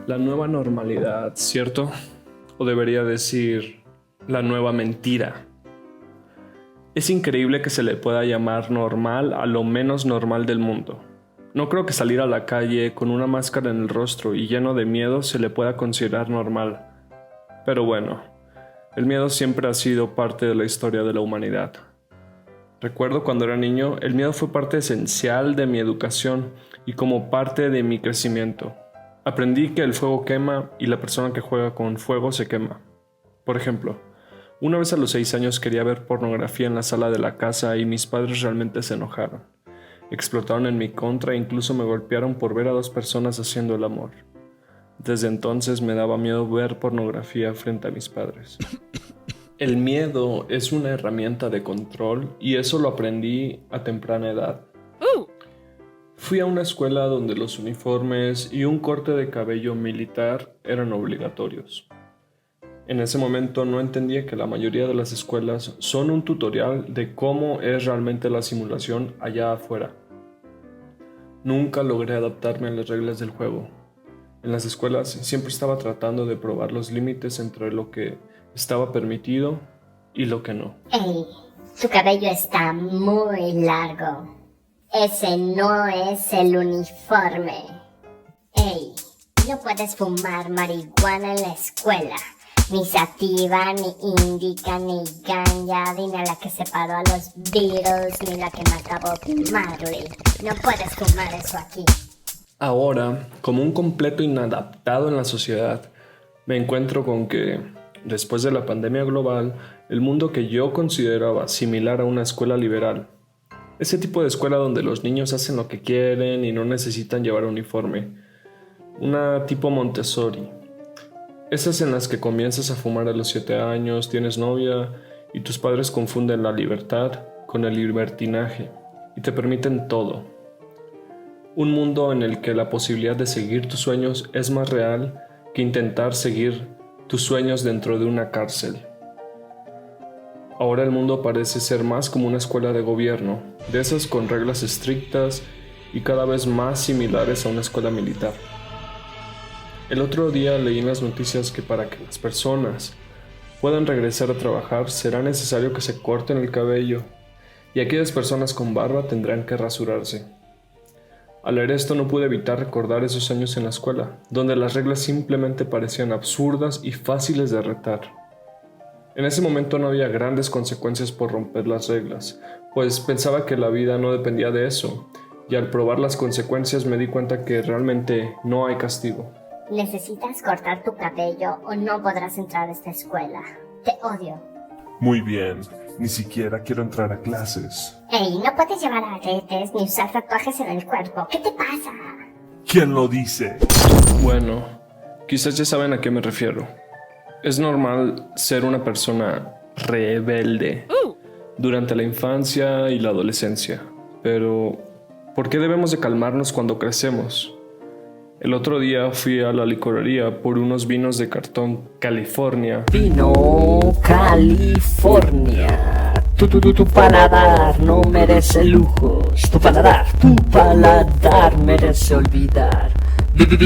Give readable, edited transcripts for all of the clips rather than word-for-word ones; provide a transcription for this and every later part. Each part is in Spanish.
La nueva normalidad, ¿cierto? O debería decir, la nueva mentira. Es increíble que se le pueda llamar normal a lo menos normal del mundo. No creo que salir a la calle con una máscara en el rostro y lleno de miedo se le pueda considerar normal. Pero bueno, el miedo siempre ha sido parte de la historia de la humanidad. Recuerdo cuando era niño, el miedo fue parte esencial de mi educación y como parte de mi crecimiento. Aprendí que el fuego quema y la persona que juega con fuego se quema. Por ejemplo, una vez a los 6 años quería ver pornografía en la sala de la casa y mis padres realmente se enojaron. Explotaron en mi contra e incluso me golpearon por ver a 2 personas haciendo el amor. Desde entonces me daba miedo ver pornografía frente a mis padres. El miedo es una herramienta de control y eso lo aprendí a temprana edad. Fui a una escuela donde los uniformes y un corte de cabello militar eran obligatorios. En ese momento no entendía que la mayoría de las escuelas son un tutorial de cómo es realmente la simulación allá afuera. Nunca logré adaptarme a las reglas del juego. En las escuelas siempre estaba tratando de probar los límites entre lo que estaba permitido y lo que no. Ey, tu cabello está muy largo. Ese no es el uniforme. Ey, no puedes fumar marihuana en la escuela. Ni sativa, ni indica, ni ganja, ni la que separó a los Beatles, ni la que mató a Bob Marley. No puedes fumar eso aquí. Ahora, como un completo inadaptado en la sociedad, me encuentro con que, después de la pandemia global, el mundo que yo consideraba similar a una escuela liberal, ese tipo de escuela donde los niños hacen lo que quieren y no necesitan llevar uniforme, una tipo Montessori, esas en las que comienzas a fumar a los 7 años, tienes novia y tus padres confunden la libertad con el libertinaje y te permiten todo. Un mundo en el que la posibilidad de seguir tus sueños es más real que intentar seguir tus sueños dentro de una cárcel. Ahora el mundo parece ser más como una escuela de gobierno, de esas con reglas estrictas y cada vez más similares a una escuela militar. El otro día leí en las noticias que para que las personas puedan regresar a trabajar será necesario que se corten el cabello y aquellas personas con barba tendrán que rasurarse. Al leer esto no pude evitar recordar esos años en la escuela, donde las reglas simplemente parecían absurdas y fáciles de retar. En ese momento no había grandes consecuencias por romper las reglas, pues pensaba que la vida no dependía de eso, y al probar las consecuencias me di cuenta que realmente no hay castigo. Necesitas cortar tu cabello o no podrás entrar a esta escuela. Te odio. Muy bien, ni siquiera quiero entrar a clases. Ey, no puedes llevar aretes ni usar tatuajes en el cuerpo. ¿Qué te pasa? ¿Quién lo dice? Bueno, quizás ya saben a qué me refiero. Es normal ser una persona rebelde durante la infancia y la adolescencia, pero ¿por qué debemos de calmarnos cuando crecemos? El otro día fui a la licorería por unos vinos de cartón California. Vino California. Tu paladar no merece lujos. Tu paladar merece olvidar.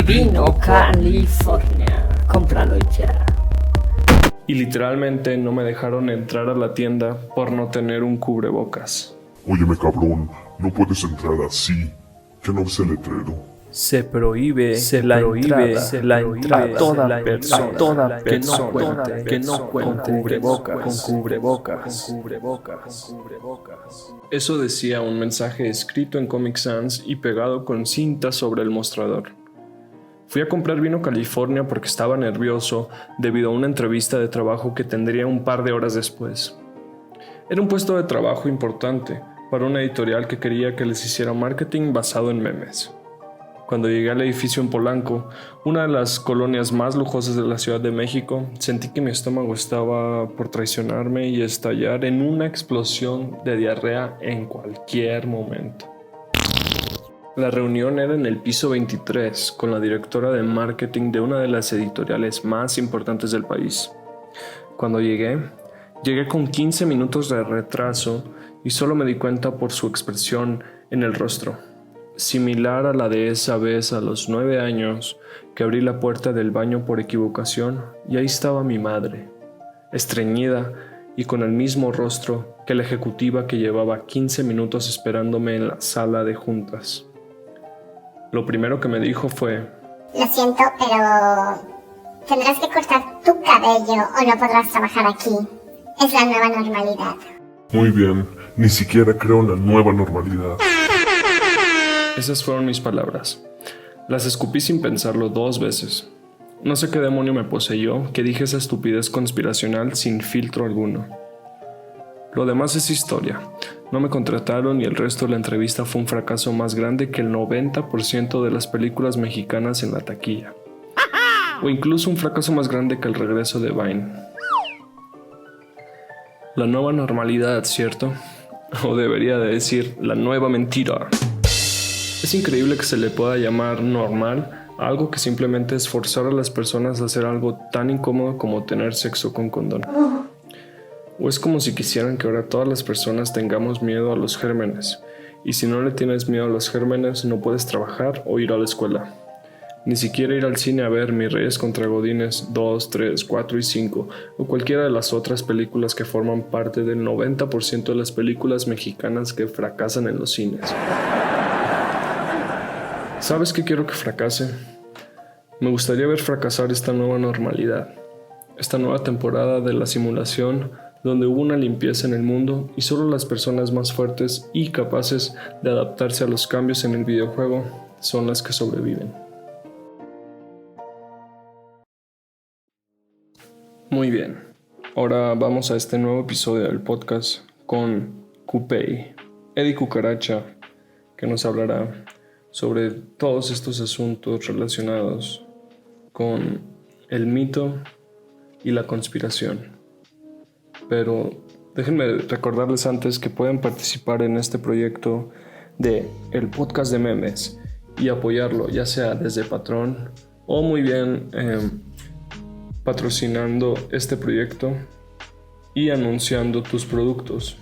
Vino California. Cómpralo ya. Y literalmente no me dejaron entrar a la tienda por no tener un cubrebocas. Óyeme, cabrón, no puedes entrar así. ¿Qué no ves el letrero? Se prohíbe la entrada a toda persona que no cuente con cubrebocas. Eso decía un mensaje escrito en Comic Sans y pegado con cinta sobre el mostrador. Fui a comprar vino California porque estaba nervioso debido a una entrevista de trabajo que tendría un par de horas después. Era un puesto de trabajo importante para una editorial que quería que les hiciera marketing basado en memes. Cuando llegué al edificio en Polanco, una de las colonias más lujosas de la Ciudad de México, sentí que mi estómago estaba por traicionarme y estallar en una explosión de diarrea en cualquier momento. La reunión era en el piso 23 con la directora de marketing de una de las editoriales más importantes del país. Cuando llegué con 15 minutos de retraso y solo me di cuenta por su expresión en el rostro. similar a la de esa vez a los 9 años que abrí la puerta del baño por equivocación y ahí estaba mi madre, estreñida y con el mismo rostro que la ejecutiva que llevaba 15 minutos esperándome en la sala de juntas. Lo primero que me dijo fue: Lo siento, pero tendrás que cortar tu cabello o no podrás trabajar aquí. Es la nueva normalidad. Muy bien, ni siquiera creo en la nueva normalidad. Esas fueron mis palabras. Las escupí sin pensarlo 2 veces. No sé qué demonio me poseyó que dije esa estupidez conspiracional sin filtro alguno. Lo demás es historia. No me contrataron y el resto de la entrevista fue un fracaso más grande que el 90% de las películas mexicanas en la taquilla. O incluso un fracaso más grande que el regreso de Vine. La nueva normalidad, ¿cierto? O debería de decir, la nueva mentira. Es increíble que se le pueda llamar normal a algo que simplemente es forzar a las personas a hacer algo tan incómodo como tener sexo con condón. O es como si quisieran que ahora todas las personas tengamos miedo a los gérmenes. Y si no le tienes miedo a los gérmenes, no puedes trabajar o ir a la escuela. Ni siquiera ir al cine a ver Mis Reyes contra Godines 2, 3, 4 y 5 o cualquiera de las otras películas que forman parte del 90% de las películas mexicanas que fracasan en los cines. ¿Sabes qué quiero que fracase? Me gustaría ver fracasar esta nueva normalidad, esta nueva temporada de la simulación donde hubo una limpieza en el mundo y solo las personas más fuertes y capaces de adaptarse a los cambios en el videojuego son las que sobreviven. Muy bien, ahora vamos a este nuevo episodio del podcast con Cupey, Eddie Cucaracha, que nos hablará sobre todos estos asuntos relacionados con el mito y la conspiración. Pero déjenme recordarles antes que pueden participar en este proyecto de el podcast de memes y apoyarlo, ya sea desde Patreon o muy bien patrocinando este proyecto y anunciando tus productos.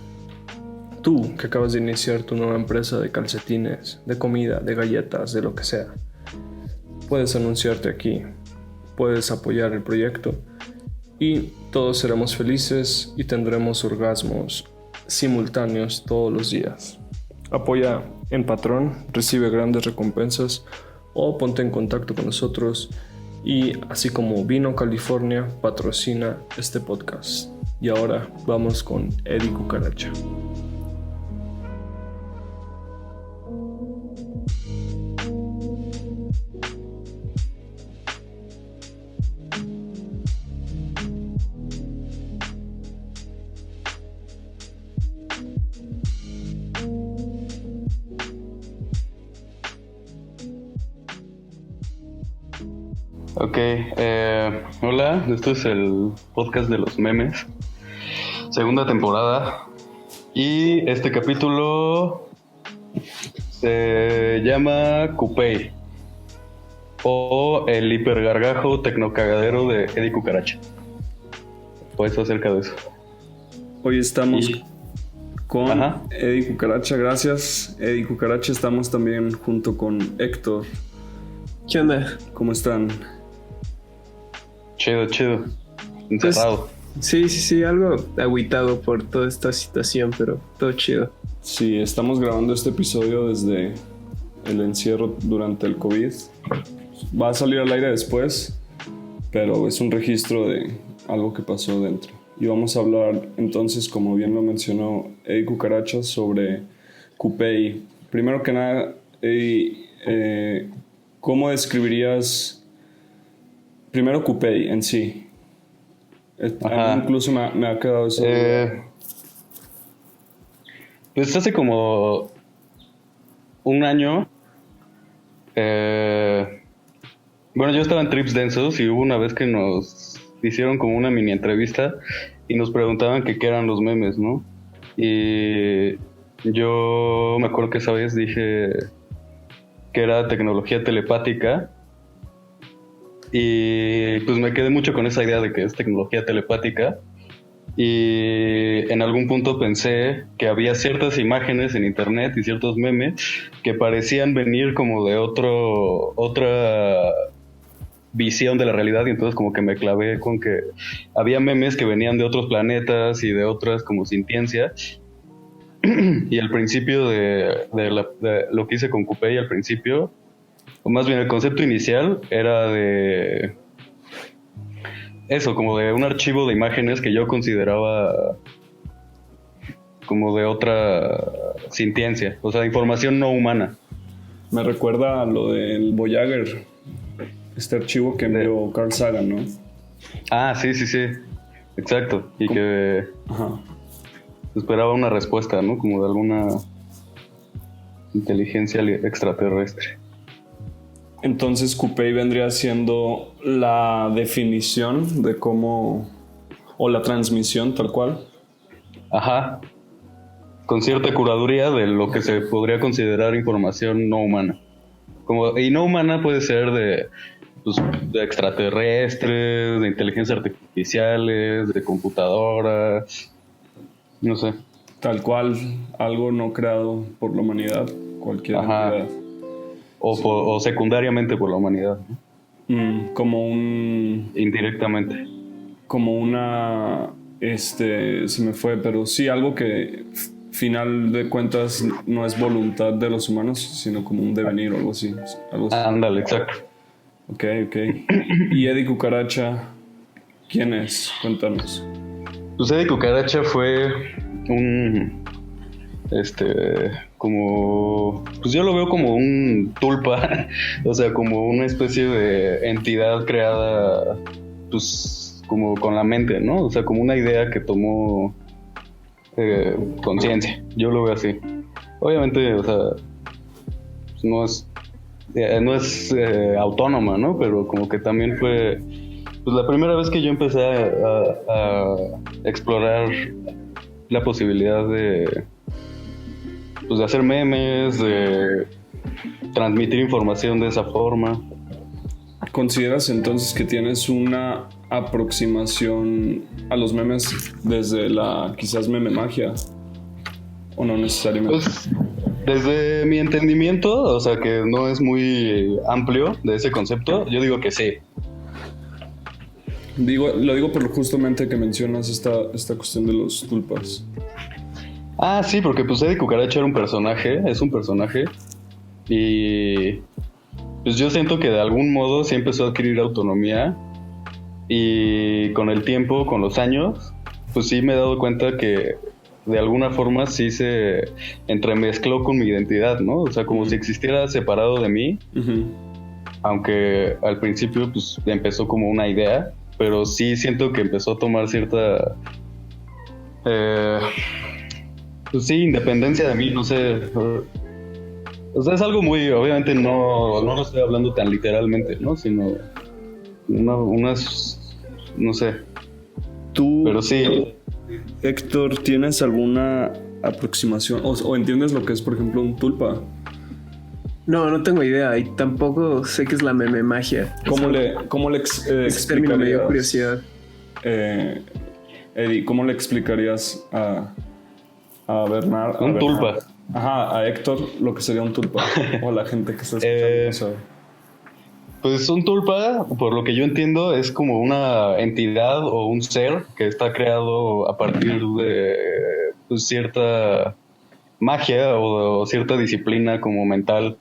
Tú que acabas de iniciar tu nueva empresa de calcetines, de comida, de galletas, de lo que sea, puedes anunciarte aquí, puedes apoyar el proyecto y todos seremos felices y tendremos orgasmos simultáneos todos los días. Apoya en Patreon, recibe grandes recompensas o ponte en contacto con nosotros y así como Vino California patrocina este podcast. Y ahora vamos con Eddie Cucaracha. Ok, hola, esto es el podcast de los memes, segunda temporada, y este capítulo se llama Cupey, o el hipergargajo tecnocagadero de Eddie Cucaracha. Pues acerca de eso. Hoy estamos con Ajá. Eddie Cucaracha, gracias Eddie Cucaracha. Estamos también junto con Héctor. ¿Qué onda? ¿Cómo están? Chido, encerrado. Sí, algo agüitado por toda esta situación, pero todo chido. Sí, estamos grabando este episodio desde el encierro durante el COVID. Va a salir al aire después, pero es un registro de algo que pasó dentro. Y vamos a hablar entonces, como bien lo mencionó Eddie Cucaracha, sobre Cupey. Primero que nada, Eddie, ¿cómo describirías primero Cupey en sí? A mí incluso me ha quedado eso. Pues hace como un año, bueno, yo estaba en Trips Densos y hubo una vez que nos hicieron como una mini entrevista y nos preguntaban que qué eran los memes, ¿no? Y yo me acuerdo que esa vez dije que era tecnología telepática y pues me quedé mucho con esa idea de que es tecnología telepática Y en algún punto pensé que había ciertas imágenes en internet y ciertos memes que parecían venir como de otra visión de la realidad, y entonces como que me clavé con que había memes que venían de otros planetas y de otras como sintiencias. Y al principio de lo que hice con Coupé, al principio, o más bien el concepto inicial era de eso, como de un archivo de imágenes que yo consideraba como de otra sintiencia, o sea, información no humana. Me recuerda a lo del Voyager, este archivo que envió Carl Sagan, ¿no? Ah, sí, exacto, y ¿cómo? Que Ajá. esperaba una respuesta, ¿no? Como de alguna inteligencia extraterrestre. Entonces Coupé vendría siendo la definición de cómo, o la transmisión tal cual. Ajá, con cierta curaduría de lo que se podría considerar información no humana. Y no humana puede ser pues, de extraterrestres, de inteligencias artificiales, de computadoras, no sé. Tal cual, algo no creado por la humanidad, cualquier entidad. O secundariamente por la humanidad, ¿no? Como un... Indirectamente. Como una... se me fue, pero sí, algo que final de cuentas no es voluntad de los humanos, sino como un devenir o algo así. Ándale, exacto. Ok. ¿Y Eddie Cucaracha quién es? Cuéntanos. Pues Eddie Cucaracha fue un... como... Pues yo lo veo como un tulpa, o sea, como una especie de entidad creada, pues, como con la mente, ¿no? O sea, como una idea que tomó conciencia. Yo lo veo así. Obviamente, o sea, pues no es autónoma, ¿no? Pero como que también fue, pues, la primera vez que yo empecé a explorar la posibilidad de, pues, de hacer memes, de transmitir información de esa forma. ¿Consideras entonces que tienes una aproximación a los memes desde la quizás meme magia? ¿O no necesariamente? Pues desde mi entendimiento, o sea que no es muy amplio de ese concepto, yo digo que sí. Lo digo por justamente que mencionas esta cuestión de los tulpas. Ah, sí, porque pues Eddie Cucaracha era es un personaje, y pues yo siento que de algún modo sí empezó a adquirir autonomía, y con el tiempo, con los años, pues sí me he dado cuenta que de alguna forma sí se entremezcló con mi identidad, ¿no? O sea, como si existiera separado de mí, aunque al principio pues empezó como una idea, pero sí siento que empezó a tomar cierta... pues sí, independencia de mí, no sé. O sea, es algo muy, obviamente no lo estoy hablando tan literalmente, ¿no? Sino unas, no sé. ¿Tú, pero sí. Héctor, tienes alguna aproximación o entiendes lo que es, por ejemplo, un tulpa? No tengo idea y tampoco sé qué es la meme magia. ¿Cómo le Ese término me dio curiosidad. Eddie, ¿cómo le explicarías a Bernard? Un tulpa. Ajá, a Héctor lo que sería un tulpa. O a la gente que está escuchando eso. Pues un tulpa, por lo que yo entiendo, es como una entidad o un ser que está creado a partir de pues, cierta magia o cierta disciplina como mental.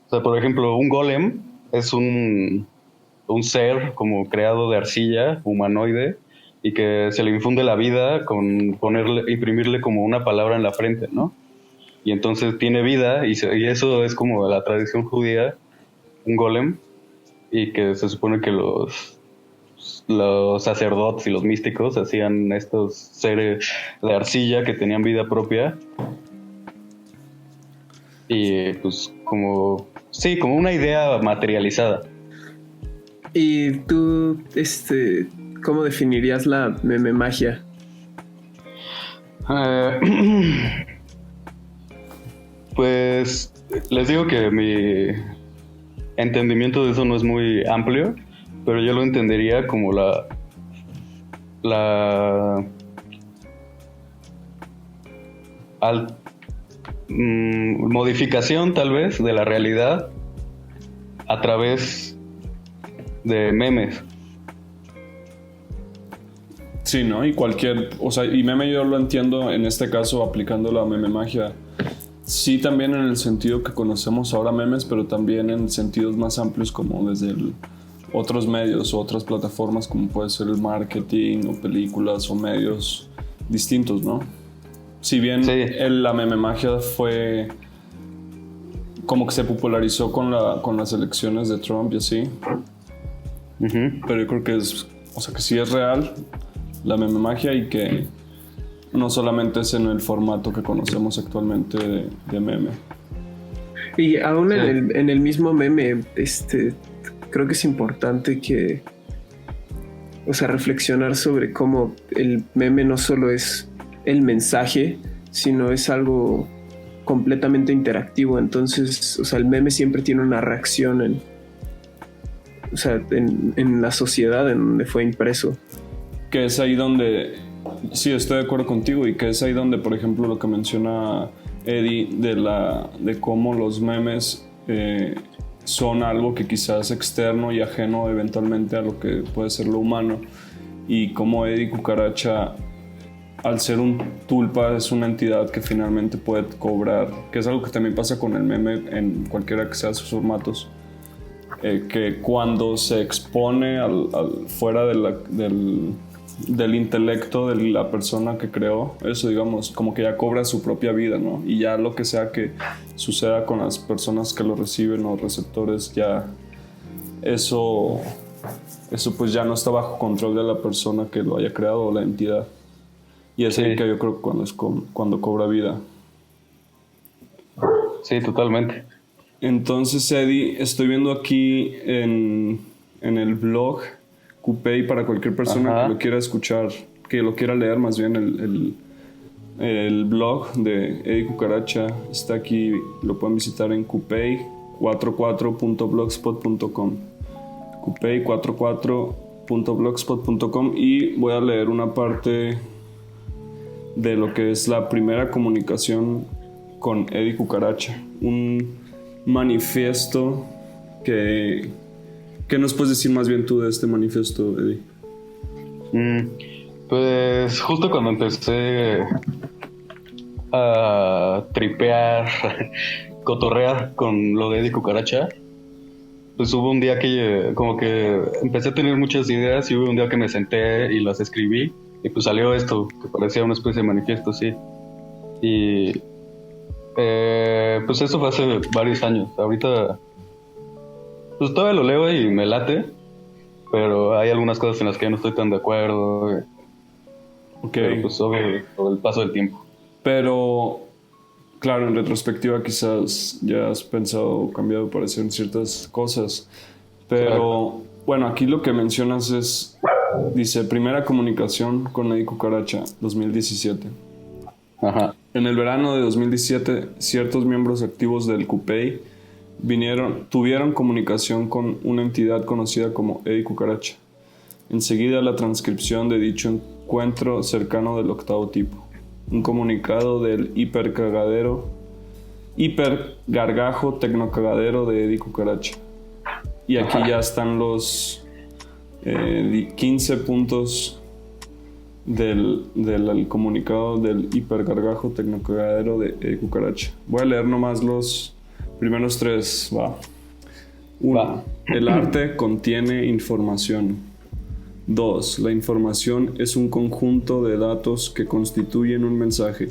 O sea, por ejemplo, un golem es un ser como creado de arcilla, humanoide, y que se le infunde la vida con imprimirle como una palabra en la frente, ¿no? Y entonces tiene vida, y eso es como de la tradición judía, un golem, y que se supone que los sacerdotes y los místicos hacían estos seres de arcilla que tenían vida propia, y pues como una idea materializada. ¿Y tú, cómo definirías la meme magia? Pues les digo que mi entendimiento de eso no es muy amplio, pero yo lo entendería como la modificación tal vez de la realidad a través de memes. Sí, ¿no? Y y meme yo lo entiendo en este caso aplicando la meme magia. Sí, también en el sentido que conocemos ahora memes, pero también en sentidos más amplios como desde otros medios o otras plataformas como puede ser el marketing o películas o medios distintos, ¿no? Si bien Sí. la meme magia fue como que se popularizó con las elecciones de Trump y así, Ujú. pero yo creo que que sí es real la meme magia y que no solamente es en el formato que conocemos actualmente de meme. Y aún Sí. en el mismo meme, creo que es importante reflexionar sobre cómo el meme no solo es el mensaje, sino es algo completamente interactivo. Entonces, el meme siempre tiene una reacción en la sociedad en donde fue impreso. Que es ahí donde, sí, estoy de acuerdo contigo, y que es ahí donde, por ejemplo, lo que menciona Eddie de cómo los memes son algo que quizás externo y ajeno eventualmente a lo que puede ser lo humano, y cómo Eddie Cucaracha, al ser un tulpa, es una entidad que finalmente puede cobrar, que es algo que también pasa con el meme en cualquiera que sea sus formatos, que cuando se expone fuera del intelecto de la persona que creó eso, digamos, como que ya cobra su propia vida, ¿no? Y ya lo que sea que suceda con las personas que lo reciben o receptores, ya eso pues ya no está bajo control de la persona que lo haya creado o la entidad. Y es ahí Sí. que yo creo que cuando cobra vida. Sí, totalmente. Entonces, Eddie, estoy viendo aquí en el blog Coupé, para cualquier persona Ajá. que lo quiera escuchar, que lo quiera leer más bien, el blog de Eddie Cucaracha está aquí, lo pueden visitar en coupé44.blogspot.com, coupé44.blogspot.com, y voy a leer una parte de lo que es la primera comunicación con Eddie Cucaracha, un manifiesto que... ¿Qué nos puedes decir más bien tú de este manifiesto, Eddie? Pues justo cuando empecé a tripear, cotorrear con lo de Eddie Cucaracha, pues hubo un día que como que empecé a tener muchas ideas, y hubo un día que me senté y las escribí, y pues salió esto, que parecía una especie de manifiesto, sí. Y pues eso fue hace varios años. Ahorita pues todavía lo leo y me late, pero hay algunas cosas en las que yo no estoy tan de acuerdo. Ok. Pero pues sobre el paso del tiempo. Pero, claro, en retrospectiva quizás ya has pensado o cambiado de parecer en ciertas cosas. Pero, bueno, aquí lo que mencionas dice, primera comunicación con Eddie Cucaracha, 2017. Ajá. En el verano de 2017, ciertos miembros activos del CUPEI tuvieron comunicación con una entidad conocida como Eddie Cucaracha. Enseguida la transcripción de dicho encuentro cercano del octavo tipo. Un comunicado del hipergargajo tecnocagadero de Eddie Cucaracha. Y aquí ya están los 15 puntos del comunicado del hipergargajo tecnocagadero de Eddie Cucaracha. Voy a leer nomás los primeros 3, va. 1. El arte contiene información. 2. La información es un conjunto de datos que constituyen un mensaje,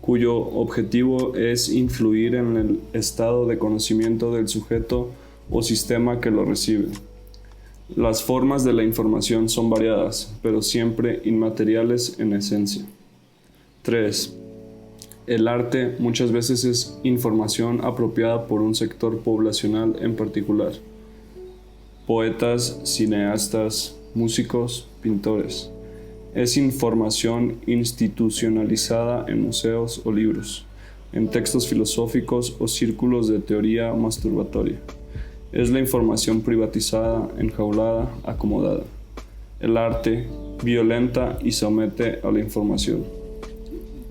cuyo objetivo es influir en el estado de conocimiento del sujeto o sistema que lo recibe. Las formas de la información son variadas, pero siempre inmateriales en esencia. 3. El arte muchas veces es información apropiada por un sector poblacional en particular. Poetas, cineastas, músicos, pintores. Es información institucionalizada en museos o libros, en textos filosóficos o círculos de teoría masturbatoria. Es la información privatizada, enjaulada, acomodada. El arte violenta y somete a la información.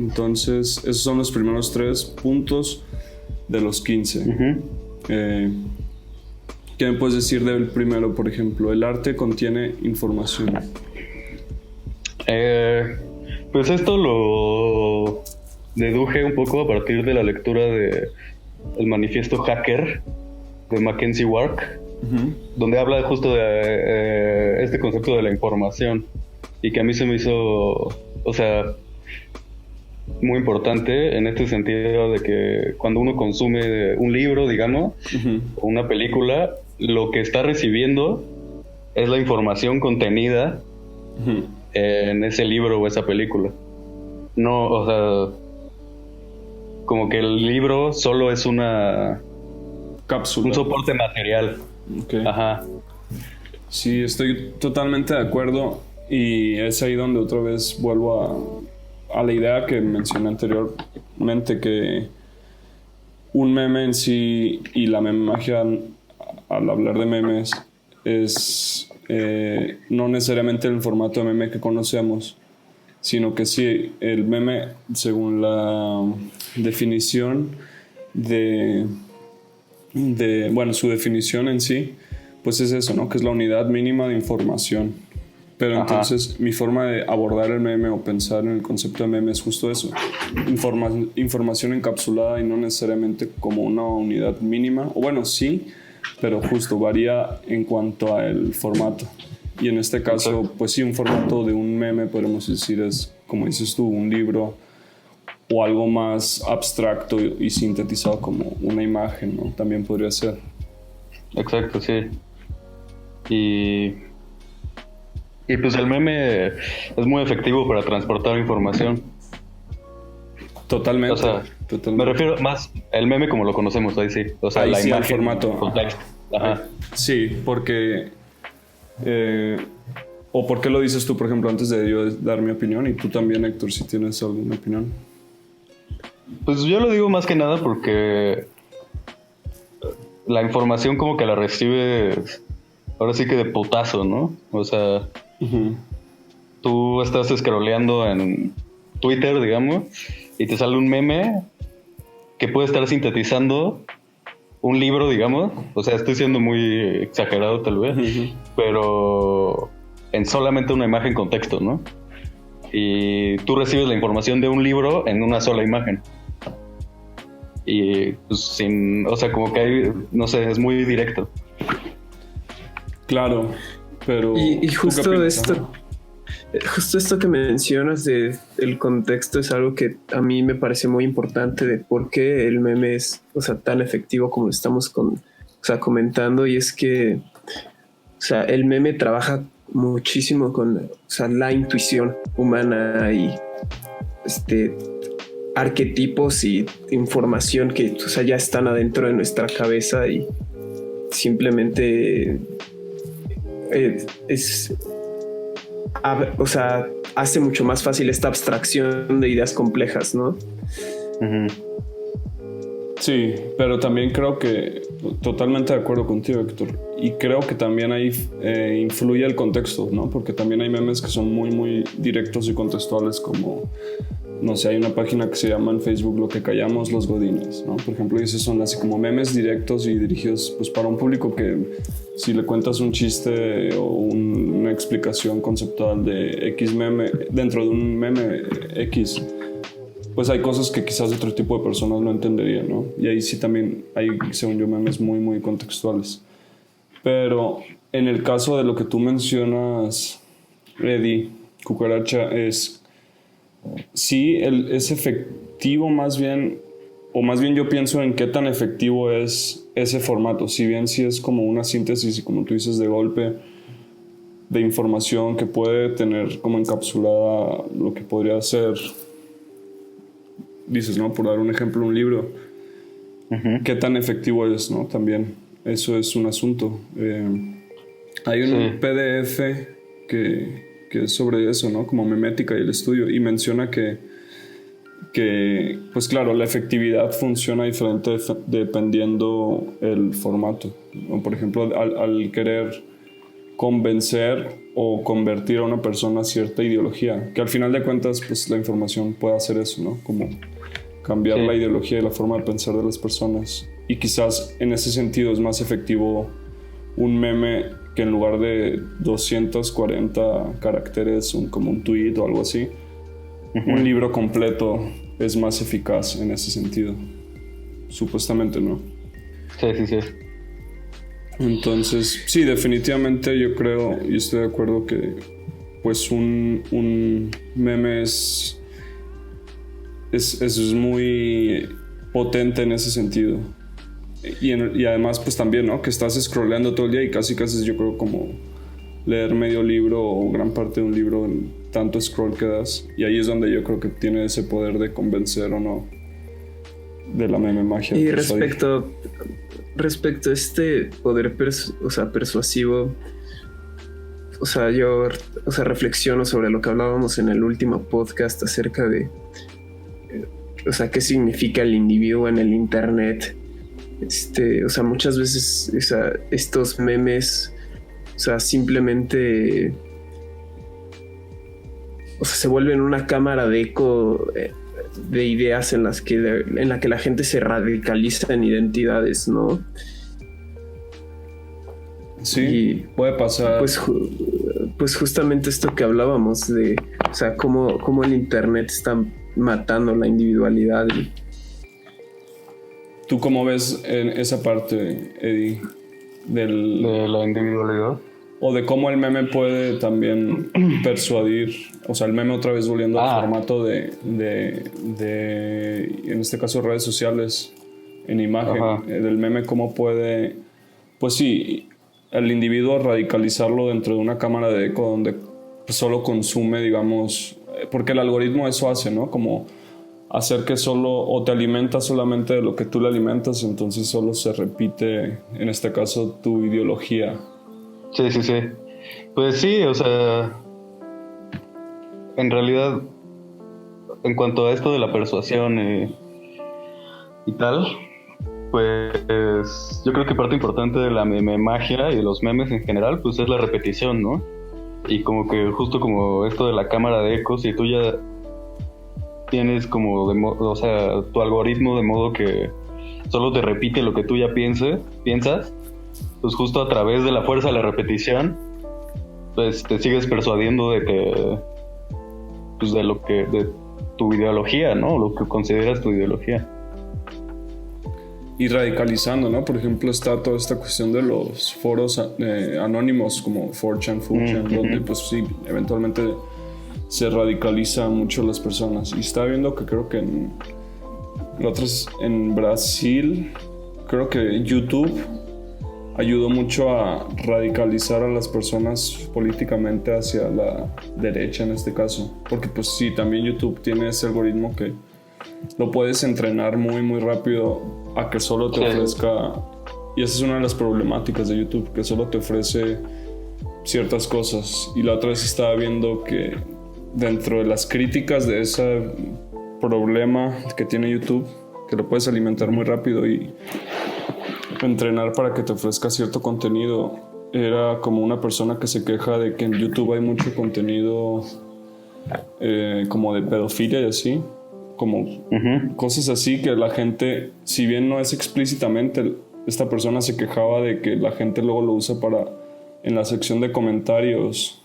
Entonces, esos son los primeros 3 puntos de los 15. ¿Qué me puedes decir del primero, por ejemplo? El arte contiene información. Pues esto lo deduje un poco a partir de la lectura de el manifiesto Hacker de Mackenzie Wark, donde habla justo de este concepto de la información, y que a mí se me hizo, o sea, muy importante en este sentido de que cuando uno consume un libro, digamos, o una película, lo que está recibiendo es la información contenida en ese libro o esa película. No, o sea, como que el libro solo es una cápsula, un soporte material. Okay. Ajá. Sí, estoy totalmente de acuerdo, y es ahí donde otra vez vuelvo a la idea que mencioné anteriormente, que un meme en sí y la meme magia, al hablar de memes, es no necesariamente el formato de meme que conocemos, sino que sí, el meme, según la definición bueno, su definición en sí, pues es eso, ¿no? Que es la unidad mínima de información. Pero entonces mi forma de abordar el meme o pensar en el concepto de meme es justo eso. Información encapsulada y no necesariamente como una unidad mínima. O bueno, sí, pero justo varía en cuanto al formato. Y en este caso, pues sí, un formato de un meme, podemos decir, es, como dices tú, un libro o algo más abstracto y sintetizado como una imagen, ¿no? También podría ser. Exacto, sí. Y pues el meme es muy efectivo para transportar información. Totalmente. O sea, me refiero más el meme como lo conocemos, ahí sí. O sea, ahí la sí, imagen, el formato. contexto. Ajá. Sí, porque... ¿o por qué lo dices tú, por ejemplo, antes de yo dar mi opinión? Y tú también, Héctor, si tienes alguna opinión. Pues yo lo digo más que nada porque la información como que la recibes ahora sí que de putazo, ¿no? O sea, tú estás scrolleando en Twitter, digamos, y te sale un meme que puede estar sintetizando un libro, digamos. O sea, estoy siendo muy exagerado tal vez, pero en solamente una imagen con texto, ¿no? Y tú recibes la información de un libro en una sola imagen. Y pues o sea, como que hay, no sé, es muy directo. Claro, pero... Y justo esto que mencionas del contexto es algo que a mí me parece muy importante de por qué el meme es, o sea, tan efectivo como estamos comentando, y es que, o sea, el meme trabaja muchísimo con, o sea, la intuición humana y arquetipos y información que, o sea, ya están adentro de nuestra cabeza, y simplemente o sea, hace mucho más fácil esta abstracción de ideas complejas, ¿no? Sí, pero también creo que totalmente de acuerdo contigo, Héctor. Y creo que también ahí influye el contexto, ¿no? Porque también hay memes que son muy, muy directos y contextuales, como, no sé, hay una página que se llama en Facebook Lo que callamos los godines, ¿no? Por ejemplo, y esos son así como memes directos y dirigidos pues para un público que si le cuentas un chiste o una explicación conceptual de X meme dentro de un meme X, pues hay cosas que quizás otro tipo de personas no entenderían, ¿no? Y ahí sí también hay, según yo, memes muy, muy contextuales. Pero en el caso de lo que tú mencionas, Eddie, Cucaracha, sí, es efectivo más bien, o más bien yo pienso en qué tan efectivo es ese formato. Si bien sí es como una síntesis y como tú dices de golpe de información que puede tener como encapsulada lo que podría ser, dices, ¿no? Por dar un ejemplo, un libro. ¿Qué tan efectivo es, no? También eso es un asunto. Hay un PDF que es sobre eso, ¿no? Como memética y el estudio, y menciona que pues claro, la efectividad funciona diferente dependiendo el formato, ¿no? Por ejemplo, al querer convencer o convertir a una persona a cierta ideología, que al final de cuentas pues la información puede hacer eso, ¿no? Como cambiar la ideología y la forma de pensar de las personas. Y quizás en ese sentido es más efectivo un meme que en lugar de 240 caracteres, como un tweet o algo así, un libro completo es más eficaz en ese sentido. Supuestamente, ¿no? Sí. Entonces, sí, definitivamente yo creo y estoy de acuerdo que pues un meme es muy potente en ese sentido. Y además pues también, ¿no? Que estás scrolleando todo el día y casi yo creo como leer medio libro o gran parte de un libro en tanto scroll que das. Y ahí es donde yo creo que tiene ese poder de convencer o no de la meme magia. Y respecto a este poder persuasivo, yo reflexiono sobre lo que hablábamos en el último podcast acerca de qué significa el individuo en el internet. Muchas veces estos memes simplemente se vuelven una cámara de eco de ideas en la que la gente se radicaliza en identidades, ¿no? Sí, y puede pasar. Pues justamente esto que hablábamos de, cómo el internet está matando la individualidad. ¿Tú cómo ves en esa parte, Eddie, de la individualidad? O de cómo el meme puede también persuadir, el meme otra vez volviendo al formato de en este caso redes sociales, en imagen, del meme, cómo puede, pues sí, el individuo radicalizarlo dentro de una cámara de eco donde solo consume, digamos, porque el algoritmo eso hace, ¿no? Como hacer que solo te alimenta solamente de lo que tú le alimentas, entonces solo se repite, en este caso, tu ideología. Sí. Pues sí, en realidad, en cuanto a esto de la persuasión y tal, pues yo creo que parte importante de la meme magia y de los memes en general, pues es la repetición, ¿no? Y como que justo como esto de la cámara de ecos, y tú ya tienes como tu algoritmo de modo que solo te repite lo que tú ya piensas, pues justo a través de la fuerza de la repetición, pues te sigues persuadiendo de que, pues de tu ideología, ¿no? Lo que consideras tu ideología. Y radicalizando, ¿no? Por ejemplo, está toda esta cuestión de los foros anónimos como 4chan, donde pues sí, eventualmente se radicaliza mucho las personas. Y estaba viendo que creo que en Brasil, creo que YouTube ayudó mucho a radicalizar a las personas políticamente hacia la derecha en este caso. Porque pues sí, también YouTube tiene ese algoritmo que lo puedes entrenar muy muy rápido a que solo te ofrezca, y esa es una de las problemáticas de YouTube, que solo te ofrece ciertas cosas. Y la otra vez estaba viendo que dentro de las críticas de ese problema que tiene YouTube, que lo puedes alimentar muy rápido y entrenar para que te ofrezca cierto contenido, era como una persona que se queja de que en YouTube hay mucho contenido como de pedofilia y así, como cosas así que la gente, si bien no es explícitamente, esta persona se quejaba de que la gente luego lo usa para, en la sección de comentarios,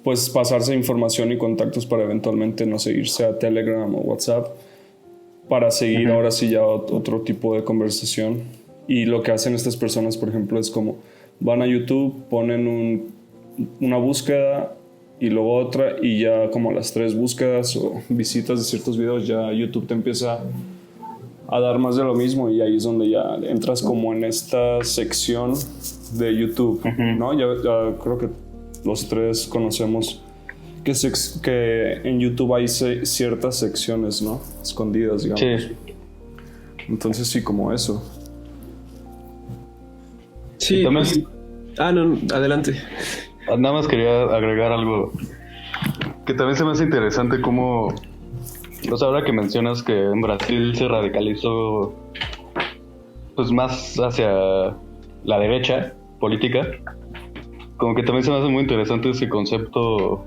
pues pasarse información y contactos para eventualmente, no sé, irse a Telegram o WhatsApp para seguir ahora sí ya otro tipo de conversación. Y lo que hacen estas personas, por ejemplo, es como van a YouTube, ponen una búsqueda y luego otra, y ya como las 3 búsquedas o visitas de ciertos videos, ya YouTube te empieza a dar más de lo mismo, y ahí es donde ya entras como en esta sección de YouTube, ¿no? Ya creo que los 3 conocemos que en YouTube hay ciertas secciones, ¿no? Escondidas, digamos. Sí. Entonces sí, como eso. Sí. También, no, adelante. nada más quería agregar algo que también se me hace interesante, como ahora que mencionas que en Brasil se radicalizó pues más hacia la derecha, política, como que también se me hace muy interesante ese concepto,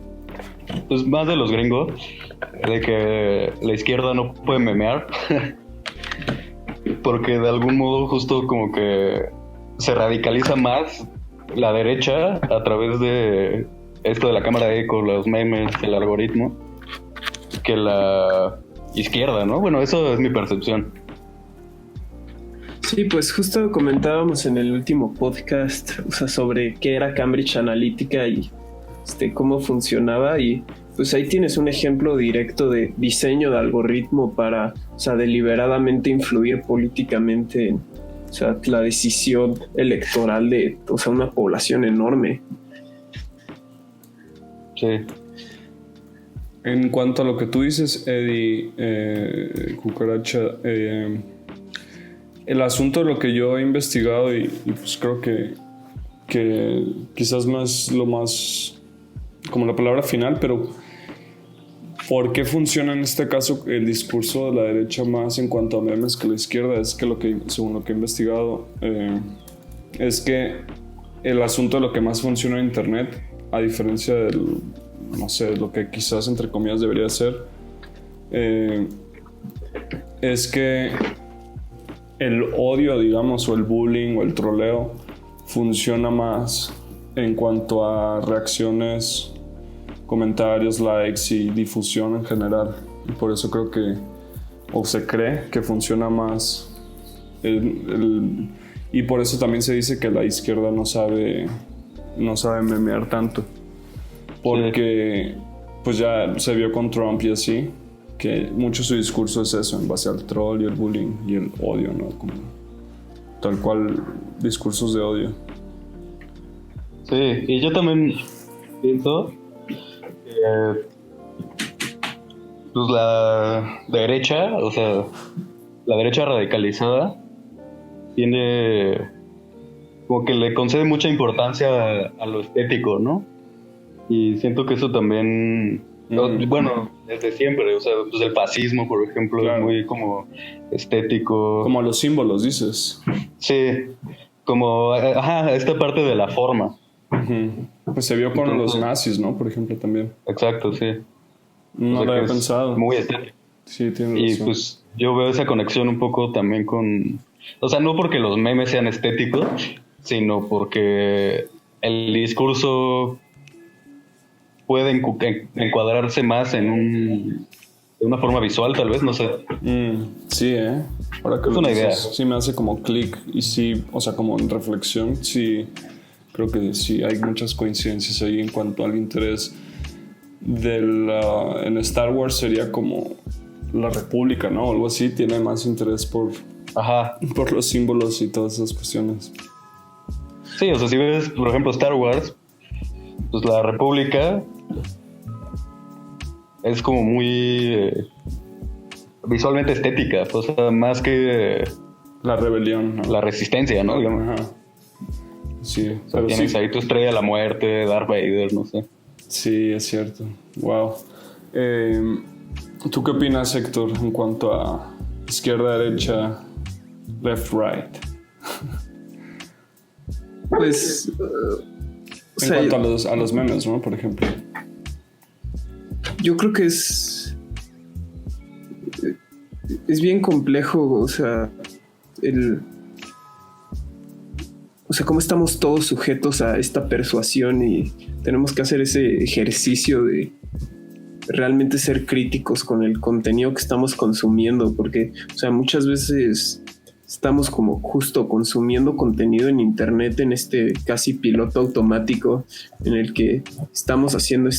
pues más de los gringos, de que la izquierda no puede memear, porque de algún modo justo como que se radicaliza más la derecha a través de esto de la cámara de eco, los memes, el algoritmo, que la izquierda, ¿no? Bueno, eso es mi percepción. Sí, pues justo comentábamos en el último podcast, o sea, sobre qué era Cambridge Analytica y cómo funcionaba, y pues ahí tienes un ejemplo directo de diseño de algoritmo para, o sea, deliberadamente influir políticamente en, o sea, la decisión electoral de, o sea, una población enorme. Sí. En cuanto a lo que tú dices, Eddie, Cucaracha, el asunto de lo que yo he investigado y pues creo que quizás no es lo más como la palabra final, pero ¿por qué funciona en este caso el discurso de la derecha más en cuanto a memes que la izquierda? Es que según lo que he investigado, es que el asunto de lo que más funciona en internet, a diferencia del, no sé, lo que quizás entre comillas debería ser, es que el odio, digamos, o el bullying o el troleo funciona más en cuanto a reacciones, comentarios, likes y difusión en general. Y por eso creo que, o se cree que funciona más y por eso también se dice que la izquierda no sabe memear tanto. Porque pues ya se vio con Trump y así, que mucho su discurso es eso, en base al troll y el bullying y el odio, ¿no? Como tal cual discursos de odio. Sí, y yo también pienso que pues la derecha, o sea, la derecha radicalizada tiene como que le concede mucha importancia a lo estético, ¿no? Y siento que eso también, bueno, desde siempre, o sea, pues el fascismo, por ejemplo, claro, es muy como estético. Como los símbolos, dices. Sí, como, esta parte de la forma. Pues se vio con los nazis, ¿no? Por ejemplo, también. Exacto, sí. No lo había pensado. Muy estético. Sí, tiene y razón. Pues yo veo esa conexión un poco también con, o sea, no porque los memes sean estéticos, sino porque el discurso puede encuadrarse más en una forma visual, tal vez, no sé. Sí, ahora que es una idea. Sí me hace como clic y sí, o sea, como en reflexión, sí, creo que sí hay muchas coincidencias ahí en cuanto al interés en Star Wars sería como la República, ¿no? O algo así, tiene más interés por los símbolos y todas esas cuestiones. Sí, o sea, si ves, por ejemplo, Star Wars, pues la República es como muy visualmente estética, o sea, más que la rebelión, ¿no? La resistencia, ¿no? Ajá. Sí, o sea, tienes ahí tu Estrella de la Muerte, Darth Vader, no sé. Sí, es cierto. Wow. ¿Tú qué opinas, Héctor, en cuanto a izquierda, derecha, left, right? Pues en cuanto a los memes, ¿no? Por ejemplo. Yo creo que es bien complejo, o sea, cómo estamos todos sujetos a esta persuasión y tenemos que hacer ese ejercicio de realmente ser críticos con el contenido que estamos consumiendo, porque, o sea, muchas veces estamos como justo consumiendo contenido en internet en este casi piloto automático en el que estamos haciendo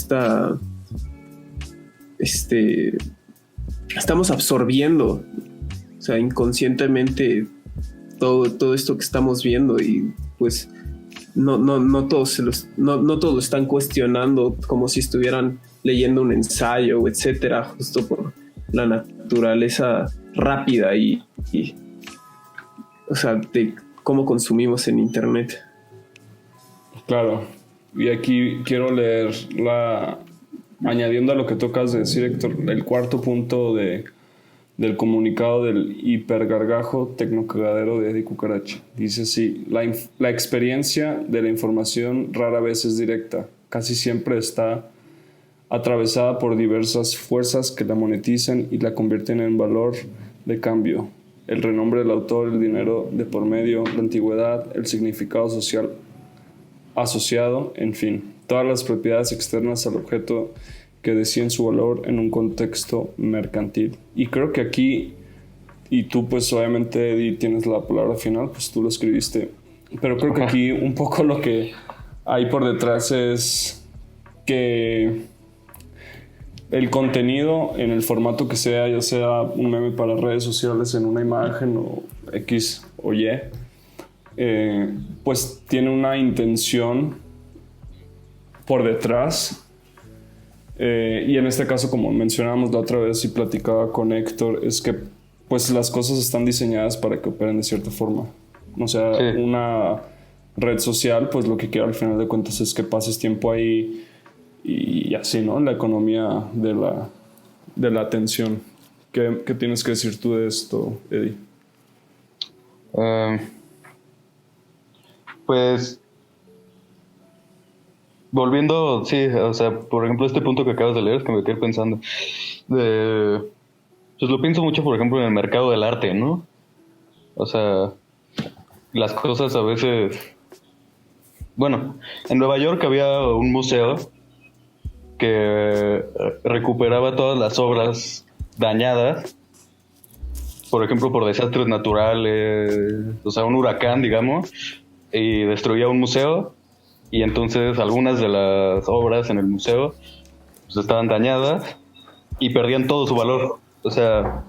estamos absorbiendo, o sea, inconscientemente todo esto que estamos viendo, y pues no todos no todos lo están cuestionando como si estuvieran leyendo un ensayo, etcétera, justo por la naturaleza rápida y o sea, de cómo consumimos en internet. Claro, y aquí quiero leer añadiendo a lo que tocas de decir, Héctor, el cuarto punto de del comunicado del hipergargajo tecnocagadero de Eddie Cucaracha. Dice así: la experiencia de la información rara vez es directa, casi siempre está atravesada por diversas fuerzas que la monetizan y la convierten en valor de cambio. El renombre del autor, el dinero de por medio, la antigüedad, el significado social asociado, en fin, todas las propiedades externas al objeto que deciden su valor en un contexto mercantil. Y creo que aquí, y tú pues obviamente, Eddie, tienes la palabra final, pues tú lo escribiste, pero creo que aquí un poco lo que hay por detrás es que el contenido en el formato que sea, ya sea un meme para redes sociales en una imagen o X o Y, pues tiene una intención por detrás. Y en este caso, como mencionábamos la otra vez y platicaba con Héctor, es que pues las cosas están diseñadas para que operen de cierta forma. O sea, sí. Una red social, pues lo que quiere al final de cuentas es que pases tiempo ahí y así, ¿no? La economía de la atención. ¿Qué tienes que decir tú de esto, Eddie? Pues volviendo, sí, o sea, por ejemplo, este punto que acabas de leer es que me quedé pensando. Pues lo pienso mucho, por ejemplo, en el mercado del arte, ¿no? O sea, las cosas a veces... Bueno, en Nueva York había un museo que recuperaba todas las obras dañadas, por ejemplo, por desastres naturales, o sea, un huracán, digamos, y destruía un museo. Y entonces algunas de las obras en el museo pues estaban dañadas y perdían todo su valor. O sea,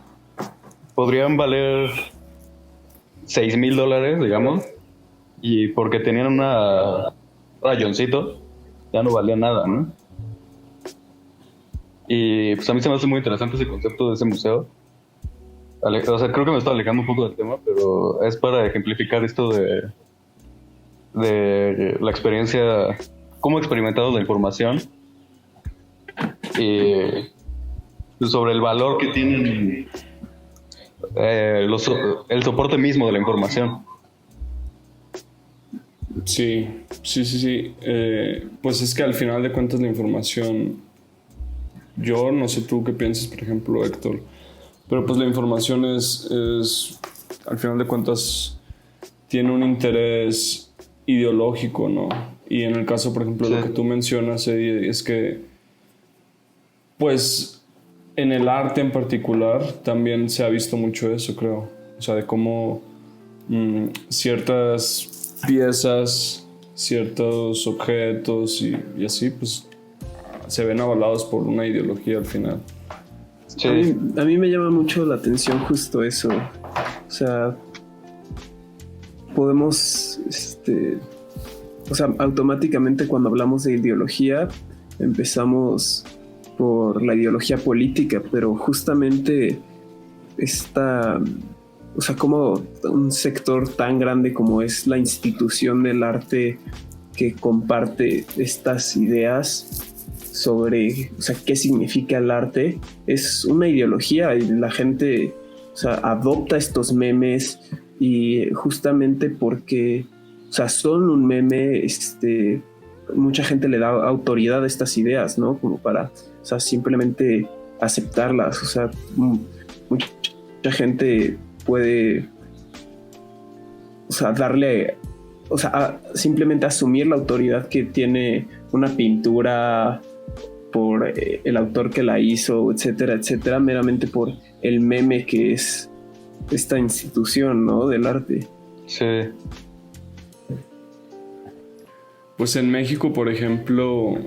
podrían valer $6,000, digamos, y porque tenían un rayoncito, ya no valía nada, ¿no? Y pues a mí se me hace muy interesante ese concepto de ese museo. O sea, creo que me estoy alejando un poco del tema, pero es para ejemplificar esto de la experiencia, cómo he experimentado la información y sobre el valor que tienen el soporte mismo de la información. Sí. Pues es que al final de cuentas la información, yo no sé tú qué piensas, por ejemplo, Héctor, pero pues la información es al final de cuentas tiene un interés ideológico, ¿no? Y en el caso, por ejemplo, sí, lo que tú mencionas, Eddie, es que pues en el arte en particular también se ha visto mucho eso, creo. O sea, de cómo ciertas piezas, ciertos objetos y así, pues se ven avalados por una ideología al final. Sí. A mí me llama mucho la atención justo eso. O sea, podemos, o sea, automáticamente cuando hablamos de ideología empezamos por la ideología política, pero justamente o sea, como un sector tan grande como es la institución del arte que comparte estas ideas sobre, o sea, qué significa el arte, es una ideología y la gente, o sea, adopta estos memes y justamente porque, o sea, son un meme, mucha gente le da autoridad a estas ideas, ¿no? Como para, o sea, simplemente aceptarlas, o sea, mucha gente puede, o sea, darle, o sea, simplemente asumir la autoridad que tiene una pintura por el autor que la hizo, etcétera, etcétera, meramente por el meme que es esta institución, ¿no? Del arte. Sí. Pues en México, por ejemplo,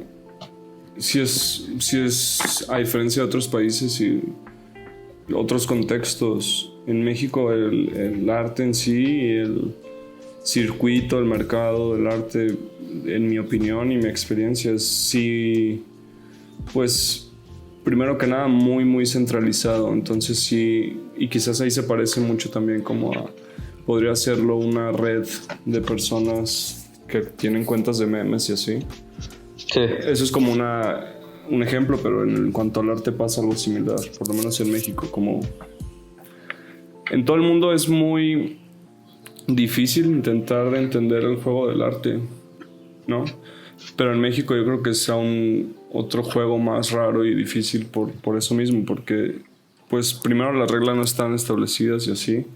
sí es a diferencia de otros países y otros contextos. En México el arte en sí, el circuito, el mercado del arte, en mi opinión y mi experiencia, es sí, pues primero que nada muy muy centralizado. Entonces sí, y quizás ahí se parece mucho también como podría serlo una red de personas que tienen cuentas de memes y así. Sí. Eso es como un ejemplo, pero en cuanto al arte pasa algo similar, por lo menos en México, como en todo el mundo es muy difícil intentar de entender el juego del arte, ¿no? Pero en México yo creo que es aún otro juego más raro y difícil por eso mismo, porque pues primero las reglas no están establecidas y así.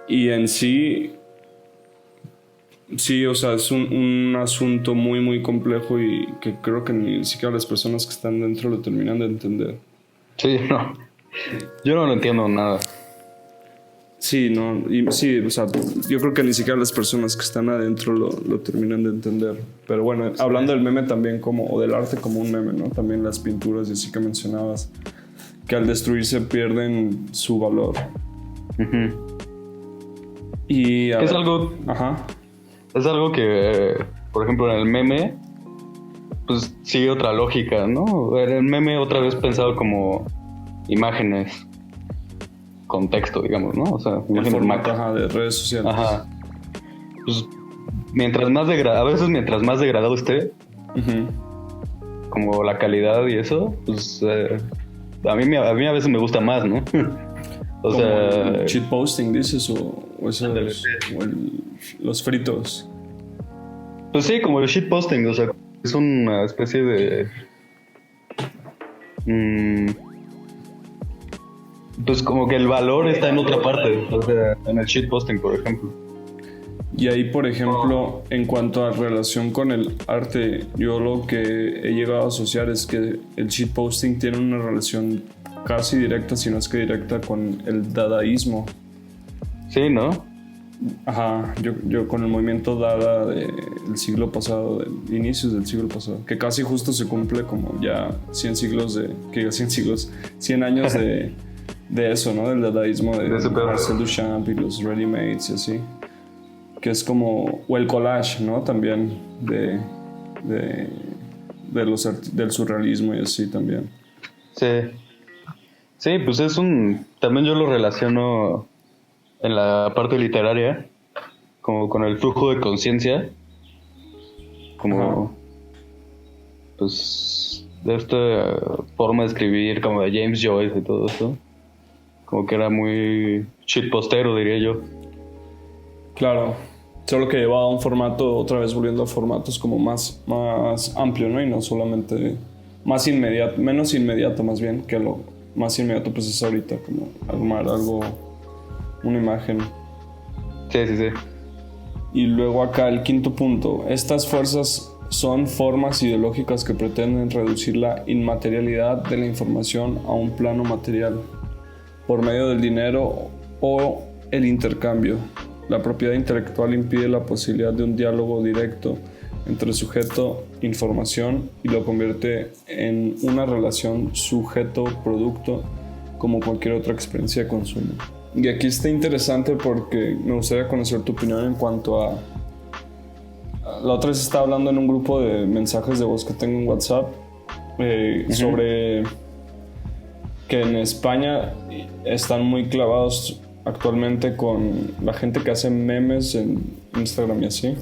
Y en sí, o sea, es un asunto muy, muy complejo y que creo que ni siquiera las personas que están dentro lo terminan de entender. Sí, no. Yo no lo entiendo nada. Sí, no, y sí, o sea, yo creo que ni siquiera las personas que están adentro lo terminan de entender. Pero bueno, hablando del meme también o del arte como un meme, ¿no? También las pinturas y así que mencionabas, que al destruirse pierden su valor. Y es algo... Ajá. Es algo que, por ejemplo, en el meme, pues sigue otra lógica, ¿no? En el meme otra vez pensado como imágenes, contexto, digamos, ¿no? O sea, el formato de redes sociales. Ajá. Pues mientras más a veces mientras más degradado esté, como la calidad y eso, pues a mí a veces me gusta más, ¿no? O como sea, el shitposting dices o los fritos. Pues sí, como el shitposting, o sea, es una especie de pues como que el valor está en otra parte, o sea, en el shitposting, por ejemplo. Y ahí, por ejemplo, en cuanto a relación con el arte, yo lo que he llegado a asociar es que el shitposting tiene una relación casi directa, si no es que directa, con el dadaísmo. Sí, ¿no? Ajá, yo con el movimiento Dada del siglo pasado, de inicios del siglo pasado, que casi justo se cumple como ya 100 años de eso, ¿no? Del dadaísmo de Marcel Duchamp y los ready-mades y así. Que es como, o el collage, ¿no? También del surrealismo y así también. Sí. Sí, pues también yo lo relaciono en la parte literaria, como con el flujo de conciencia, como pues de esta forma de escribir, como de James Joyce y todo eso, como que era muy shitpostero, diría yo. Claro, solo que llevaba un formato, otra vez volviendo a formatos como más amplio, ¿no? Y no solamente más inmediato, menos inmediato más bien, que lo más inmediato pues es ahorita, como armar algo, una imagen. Sí. Y luego acá el quinto punto, estas fuerzas son formas ideológicas que pretenden reducir la inmaterialidad de la información a un plano material por medio del dinero o el intercambio. La propiedad intelectual impide la posibilidad de un diálogo directo entre sujeto e información y lo convierte en una relación sujeto-producto como cualquier otra experiencia de consumo. Y aquí está interesante porque me gustaría conocer tu opinión en cuanto a... La otra vez estaba hablando en un grupo de mensajes de voz que tengo en WhatsApp sobre que en España están muy clavados actualmente con la gente que hace memes en Instagram y así.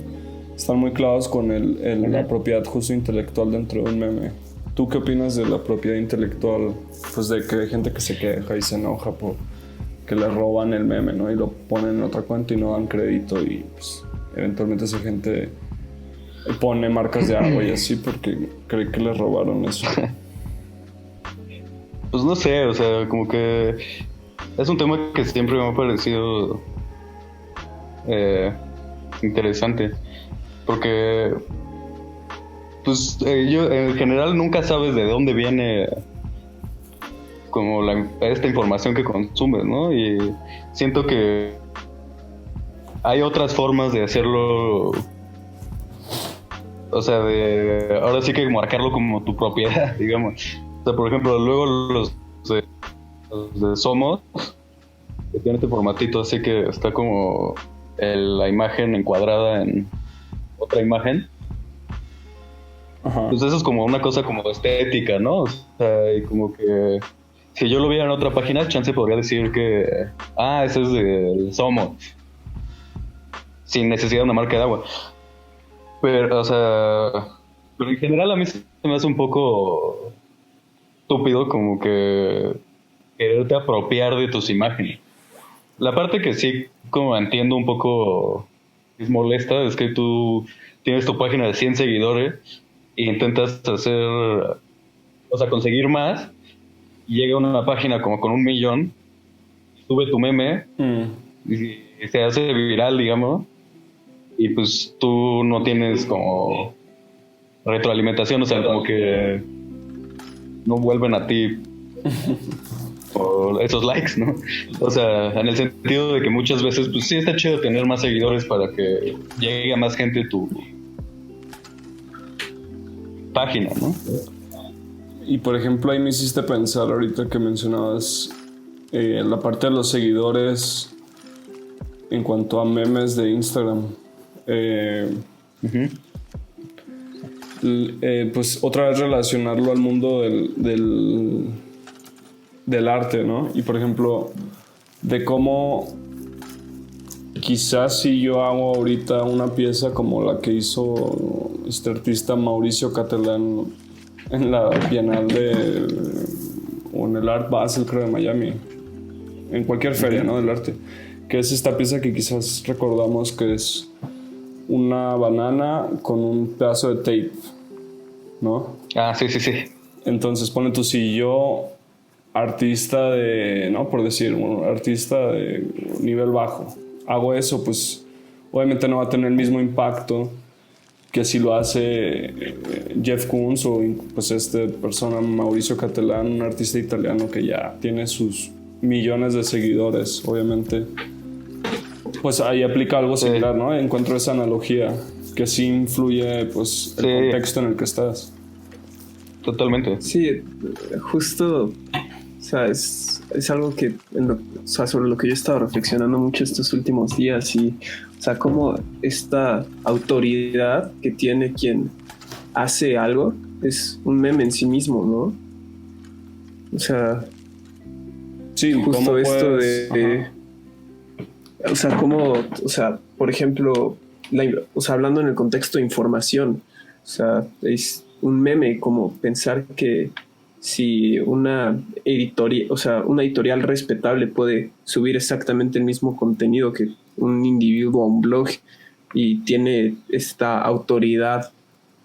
Están muy clavados con la propiedad justo intelectual dentro de un meme. ¿Tú qué opinas de la propiedad intelectual? Pues de que hay gente que se queja y se enoja por que le roban el meme, ¿no? Y lo ponen en otra cuenta y no dan crédito y pues eventualmente esa gente pone marcas de agua y así porque cree que le robaron eso. Pues no sé, o sea, como que es un tema que siempre me ha parecido interesante. Porque pues yo en general nunca sabes de dónde viene como esta información que consumes, ¿no? Y siento que hay otras formas de hacerlo, o sea, ahora sí que marcarlo como tu propiedad, digamos. O sea, por ejemplo, luego los de Somos, que tiene este formatito así que está como la imagen encuadrada en otra imagen. Ajá. Pues eso es como una cosa como estética, ¿no? O sea, y como que si yo lo viera en otra página, chance podría decir que ese es de Somos, sin necesidad de una marca de agua. Pero, o sea, pero en general a mí se me hace un poco estúpido como que quererte apropiar de tus imágenes. La parte que sí, como entiendo un poco es molesta, es que tú tienes tu página de 100 seguidores e intentas hacer, o sea, conseguir más, y llega una página como con 1 millón, sube tu meme y se hace viral, digamos, y pues tú no tienes como retroalimentación, o sea, como que no vuelven a ti por esos likes, ¿no? O sea, en el sentido de que muchas veces, pues sí está chido tener más seguidores para que llegue a más gente tu página, ¿no? Y por ejemplo, ahí me hiciste pensar ahorita que mencionabas la parte de los seguidores en cuanto a memes de Instagram. Pues otra vez relacionarlo al mundo del arte, ¿no? Y por ejemplo, de cómo quizás si yo hago ahorita una pieza como la que hizo este artista Mauricio Catalán en la Bienal o en el Art Basel, creo, de Miami, en cualquier feria, ¿no? Del arte, que es esta pieza que quizás recordamos que es una banana con un pedazo de tape, ¿no? Ah, sí, sí, sí. Entonces, pone tú, si yo, artista de, ¿no? Por decir, un artista de nivel bajo, hago eso, pues obviamente no va a tener el mismo impacto que si lo hace Jeff Koons o pues persona, Mauricio Catalán, un artista italiano que ya tiene sus millones de seguidores, obviamente. Pues ahí aplica algo similar, ¿no? Encuentro esa analogía que sí influye, pues, el contexto en el que estás. Totalmente. Sí, justo, o sea, es algo que, o sea, sobre lo que yo he estado reflexionando mucho estos últimos días y, o sea, como esta autoridad que tiene quien hace algo es un meme en sí mismo, ¿no? O sea, sí, justo esto de o sea, como, o sea, por ejemplo, o sea, hablando en el contexto de información, o sea, es un meme como pensar que si una editorial respetable puede subir exactamente el mismo contenido que un individuo a un blog y tiene esta autoridad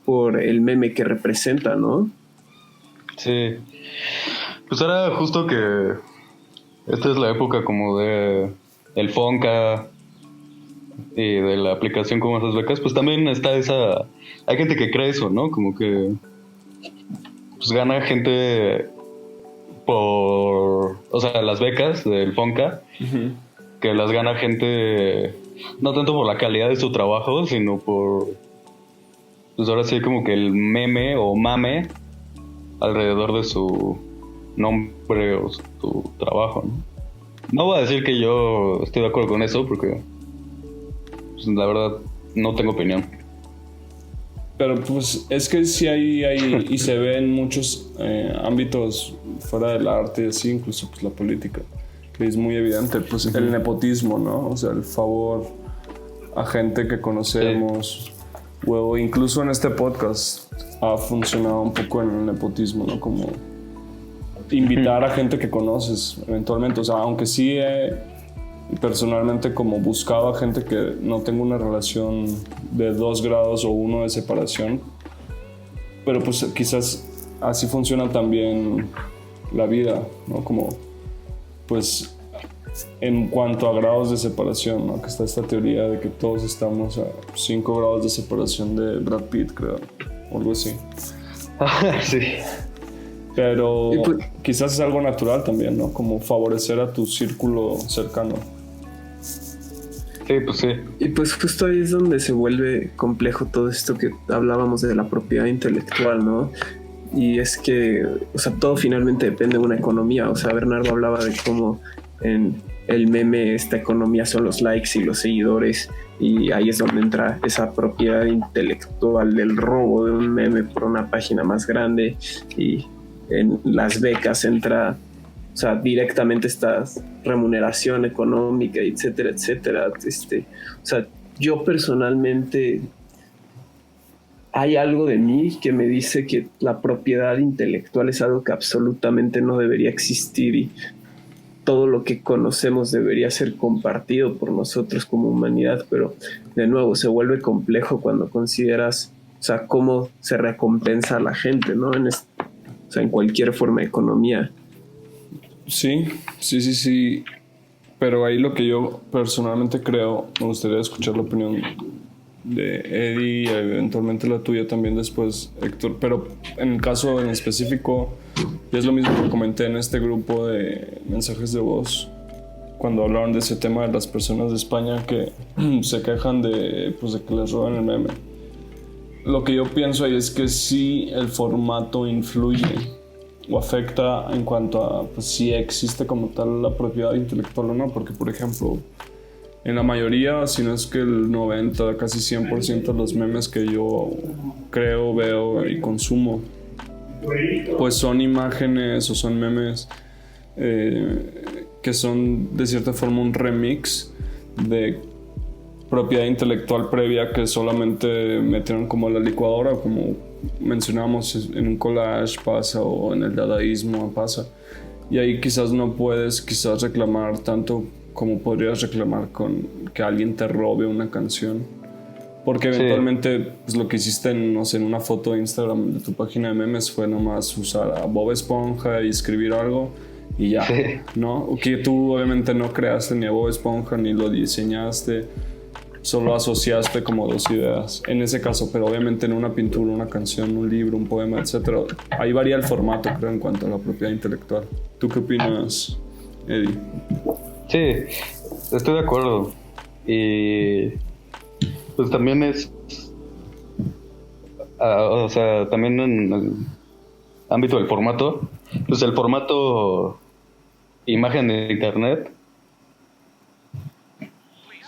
por el meme que representa, ¿no? Sí. Pues ahora justo que esta es la época como de el Fonca y de la aplicación como esas becas, pues también está esa... Hay gente que cree eso, ¿no? Como que pues gana gente por... O sea, las becas del Fonca, que las gana gente no tanto por la calidad de su trabajo, sino por... Pues ahora sí como que el meme o mame alrededor de su nombre o su trabajo, ¿no? No voy a decir que yo estoy de acuerdo con eso porque pues, la verdad no tengo opinión. Pero pues es que sí hay y se ve en muchos ámbitos fuera del arte y así, incluso pues la política, que es muy evidente, pues el nepotismo, ¿no? O sea, el favor a gente que conocemos, o incluso en este podcast ha funcionado un poco en el nepotismo, ¿no? Como invitar a gente que conoces eventualmente, o sea, aunque sí personalmente como buscaba gente que no tenga una relación de 2 grados o 1 de separación, pero pues quizás así funciona también la vida, ¿no? Como pues en cuanto a grados de separación, ¿no? Que está esta teoría de que todos estamos a 5 grados de separación de Brad Pitt, creo, o algo así. Sí. Pero quizás es algo natural también, ¿no? Como favorecer a tu círculo cercano. Sí, pues sí. Y pues justo ahí es donde se vuelve complejo todo esto que hablábamos de la propiedad intelectual, ¿no? Y es que, o sea, todo finalmente depende de una economía. O sea, Bernardo hablaba de cómo en el meme esta economía son los likes y los seguidores, y ahí es donde entra esa propiedad intelectual del robo de un meme por una página más grande, y en las becas entra, o sea, directamente esta remuneración económica, etcétera, etcétera. O sea, yo personalmente hay algo de mí que me dice que la propiedad intelectual es algo que absolutamente no debería existir, y todo lo que conocemos debería ser compartido por nosotros como humanidad, pero de nuevo se vuelve complejo cuando consideras, o sea, cómo se recompensa a la gente, ¿no? O sea, en cualquier forma de economía. Sí. Pero ahí lo que yo personalmente creo, me gustaría escuchar la opinión de Eddie y eventualmente la tuya también después, Héctor. Pero en el caso en específico, y es lo mismo que comenté en este grupo de mensajes de voz, cuando hablaron de ese tema de las personas de España que se quejan de que les roban el meme. Lo que yo pienso ahí es que sí el formato influye o afecta en cuanto a si existe como tal la propiedad intelectual o no, porque por ejemplo en la mayoría, si no es que el 90, casi 100% de los memes que yo creo, veo y consumo, pues son imágenes o son memes que son de cierta forma un remix de propiedad intelectual previa que solamente metieron como a la licuadora, como mencionamos en un collage pasa o en el dadaísmo pasa, y ahí quizás no puedes reclamar tanto como podrías reclamar con que alguien te robe una canción, porque eventualmente pues, lo que hiciste en una foto de Instagram de tu página de memes fue nomás usar a Bob Esponja y escribir algo y ya, ¿no? Que tú obviamente no creaste ni a Bob Esponja ni lo diseñaste, solo asociaste como dos ideas en ese caso, pero obviamente en una pintura, una canción, un libro, un poema, etcétera, ahí varía el formato, creo, en cuanto a la propiedad intelectual. ¿Tú qué opinas, Eddie? Sí, estoy de acuerdo. Y pues también o sea, también en el ámbito del formato, pues el formato imagen de internet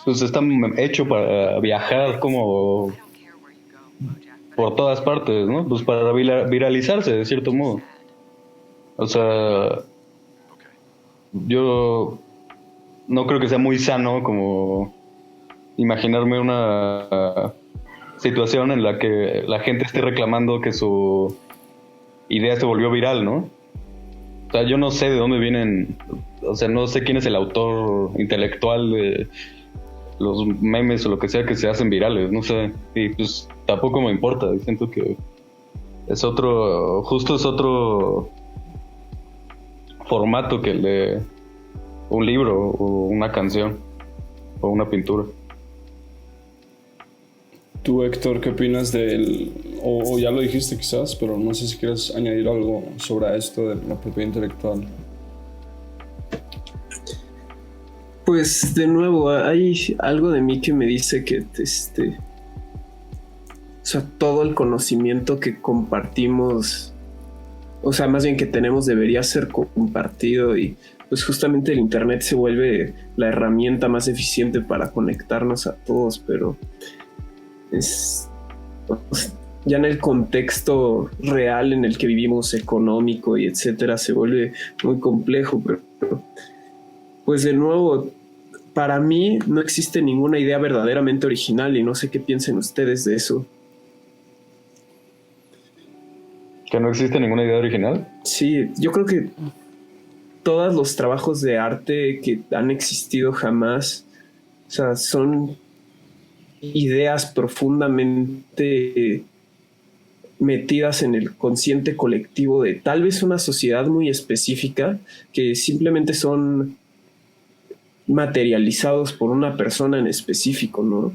pues está hecho para viajar como por todas partes, ¿no? Pues para viralizarse de cierto modo. O sea, yo no creo que sea muy sano como imaginarme una situación en la que la gente esté reclamando que su idea se volvió viral, ¿no? O sea, yo no sé de dónde vienen, o sea, no sé quién es el autor intelectual de los memes o lo que sea que se hacen virales, no sé, y pues tampoco me importa, siento que es otro formato que el de un libro o una canción o una pintura. Tú, Héctor, ¿qué opinas o ya lo dijiste quizás, pero no sé si quieres añadir algo sobre esto de la propiedad intelectual? Pues de nuevo, hay algo de mí que me dice que o sea, todo el conocimiento que compartimos, o sea, más bien que tenemos, debería ser compartido, y pues justamente el internet se vuelve la herramienta más eficiente para conectarnos a todos, pero ya en el contexto real en el que vivimos, económico y etcétera, se vuelve muy complejo, pero pues de nuevo, para mí no existe ninguna idea verdaderamente original y no sé qué piensen ustedes de eso. ¿Que no existe ninguna idea original? Sí, yo creo que todos los trabajos de arte que han existido jamás, o sea, son ideas profundamente metidas en el consciente colectivo de tal vez una sociedad muy específica, que simplemente son materializados por una persona en específico, ¿no?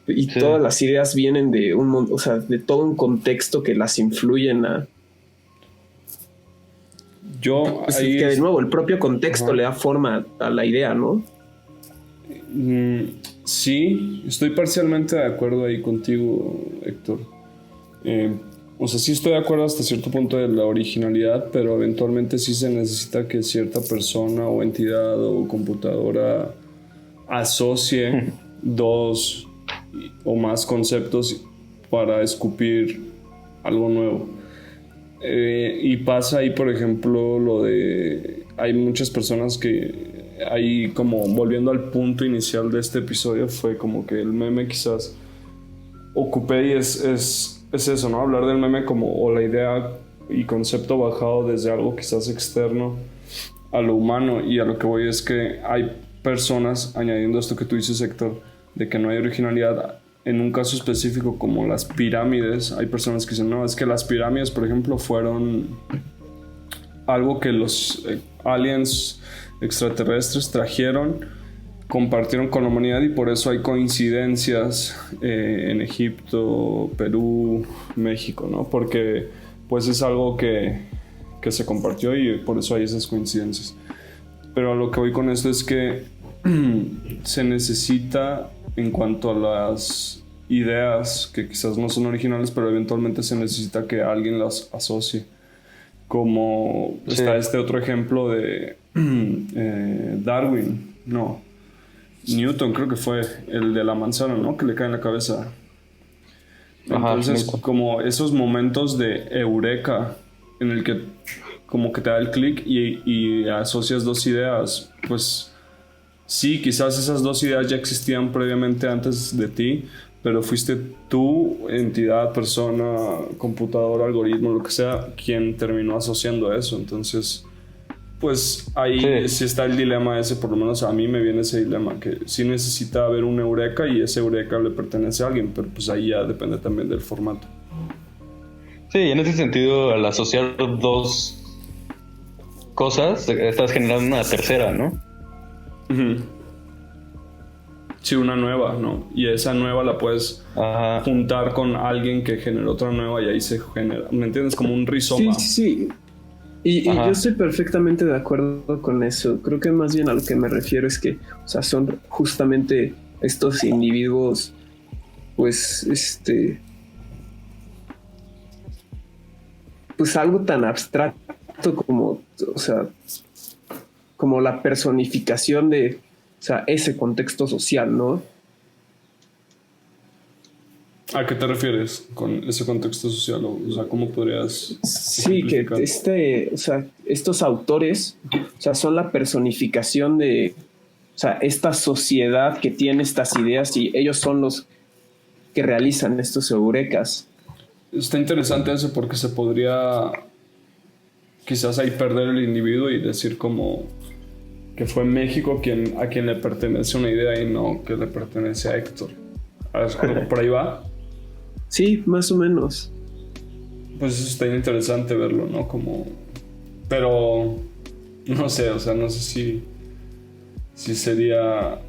Y todas las ideas vienen de o sea, de todo un contexto que las influyen a... Pues que de nuevo el propio contexto le da forma a la idea, ¿no? Sí, estoy parcialmente de acuerdo ahí contigo, Héctor. O sea, sí estoy de acuerdo hasta cierto punto de la originalidad, pero eventualmente sí se necesita que cierta persona o entidad o computadora asocie dos o más conceptos para escupir algo nuevo. Y pasa ahí, por ejemplo, lo de... Hay muchas personas que... Ahí como volviendo al punto inicial de este episodio, fue como que el meme quizás ocupé y es eso, ¿no? Hablar del meme como o la idea y concepto bajado desde algo quizás externo a lo humano, y a lo que voy es que hay personas, añadiendo esto que tú dices, Héctor, de que no hay originalidad. En un caso específico como las pirámides, hay personas que dicen, no, es que las pirámides, por ejemplo, fueron algo que los aliens extraterrestres trajeron, compartieron con la humanidad, y por eso hay coincidencias en Egipto, Perú, México, ¿no? Porque pues es algo que se compartió y por eso hay esas coincidencias. Pero a lo que voy con esto es que se necesita, en cuanto a las ideas que quizás no son originales, pero eventualmente se necesita que alguien las asocie. Como está este otro ejemplo de Darwin, no, Newton creo que fue, el de la manzana, ¿no? Que le cae en la cabeza. Entonces, como esos momentos de eureka en el que como que te da el clic y asocias dos ideas, pues sí, quizás esas dos ideas ya existían previamente antes de ti, pero fuiste tú, entidad, persona, computadora, algoritmo, lo que sea, quien terminó asociando eso. Entonces, pues ahí sí está el dilema ese, por lo menos a mí me viene ese dilema, que sí necesita haber un eureka y ese eureka le pertenece a alguien, pero pues ahí ya depende también del formato. Sí, en ese sentido, al asociar dos cosas, estás generando una tercera, ¿no? Uh-huh. Sí, una nueva, ¿no? Y esa nueva la puedes juntar con alguien que generó otra nueva y ahí se genera, ¿me entiendes? Como un rizoma. Sí. Y yo estoy perfectamente de acuerdo con eso. Creo que más bien a lo que me refiero es que, o sea, son justamente estos individuos, pues, pues algo tan abstracto como, o sea, como la personificación de, o sea, ese contexto social, ¿no? ¿A qué te refieres con ese contexto social? O sea, ¿cómo podrías...? Sí, que o sea, estos autores, o sea, son la personificación de, o sea, esta sociedad que tiene estas ideas y ellos son los que realizan estos eurekas. Está interesante eso porque se podría quizás ahí perder el individuo y decir como que fue México a quien le pertenece una idea y no que le pertenece a Héctor. ¿Por ahí va? Sí, más o menos. Pues eso está interesante verlo, ¿no? Como... Pero... No sé, o sea, no sé si sería...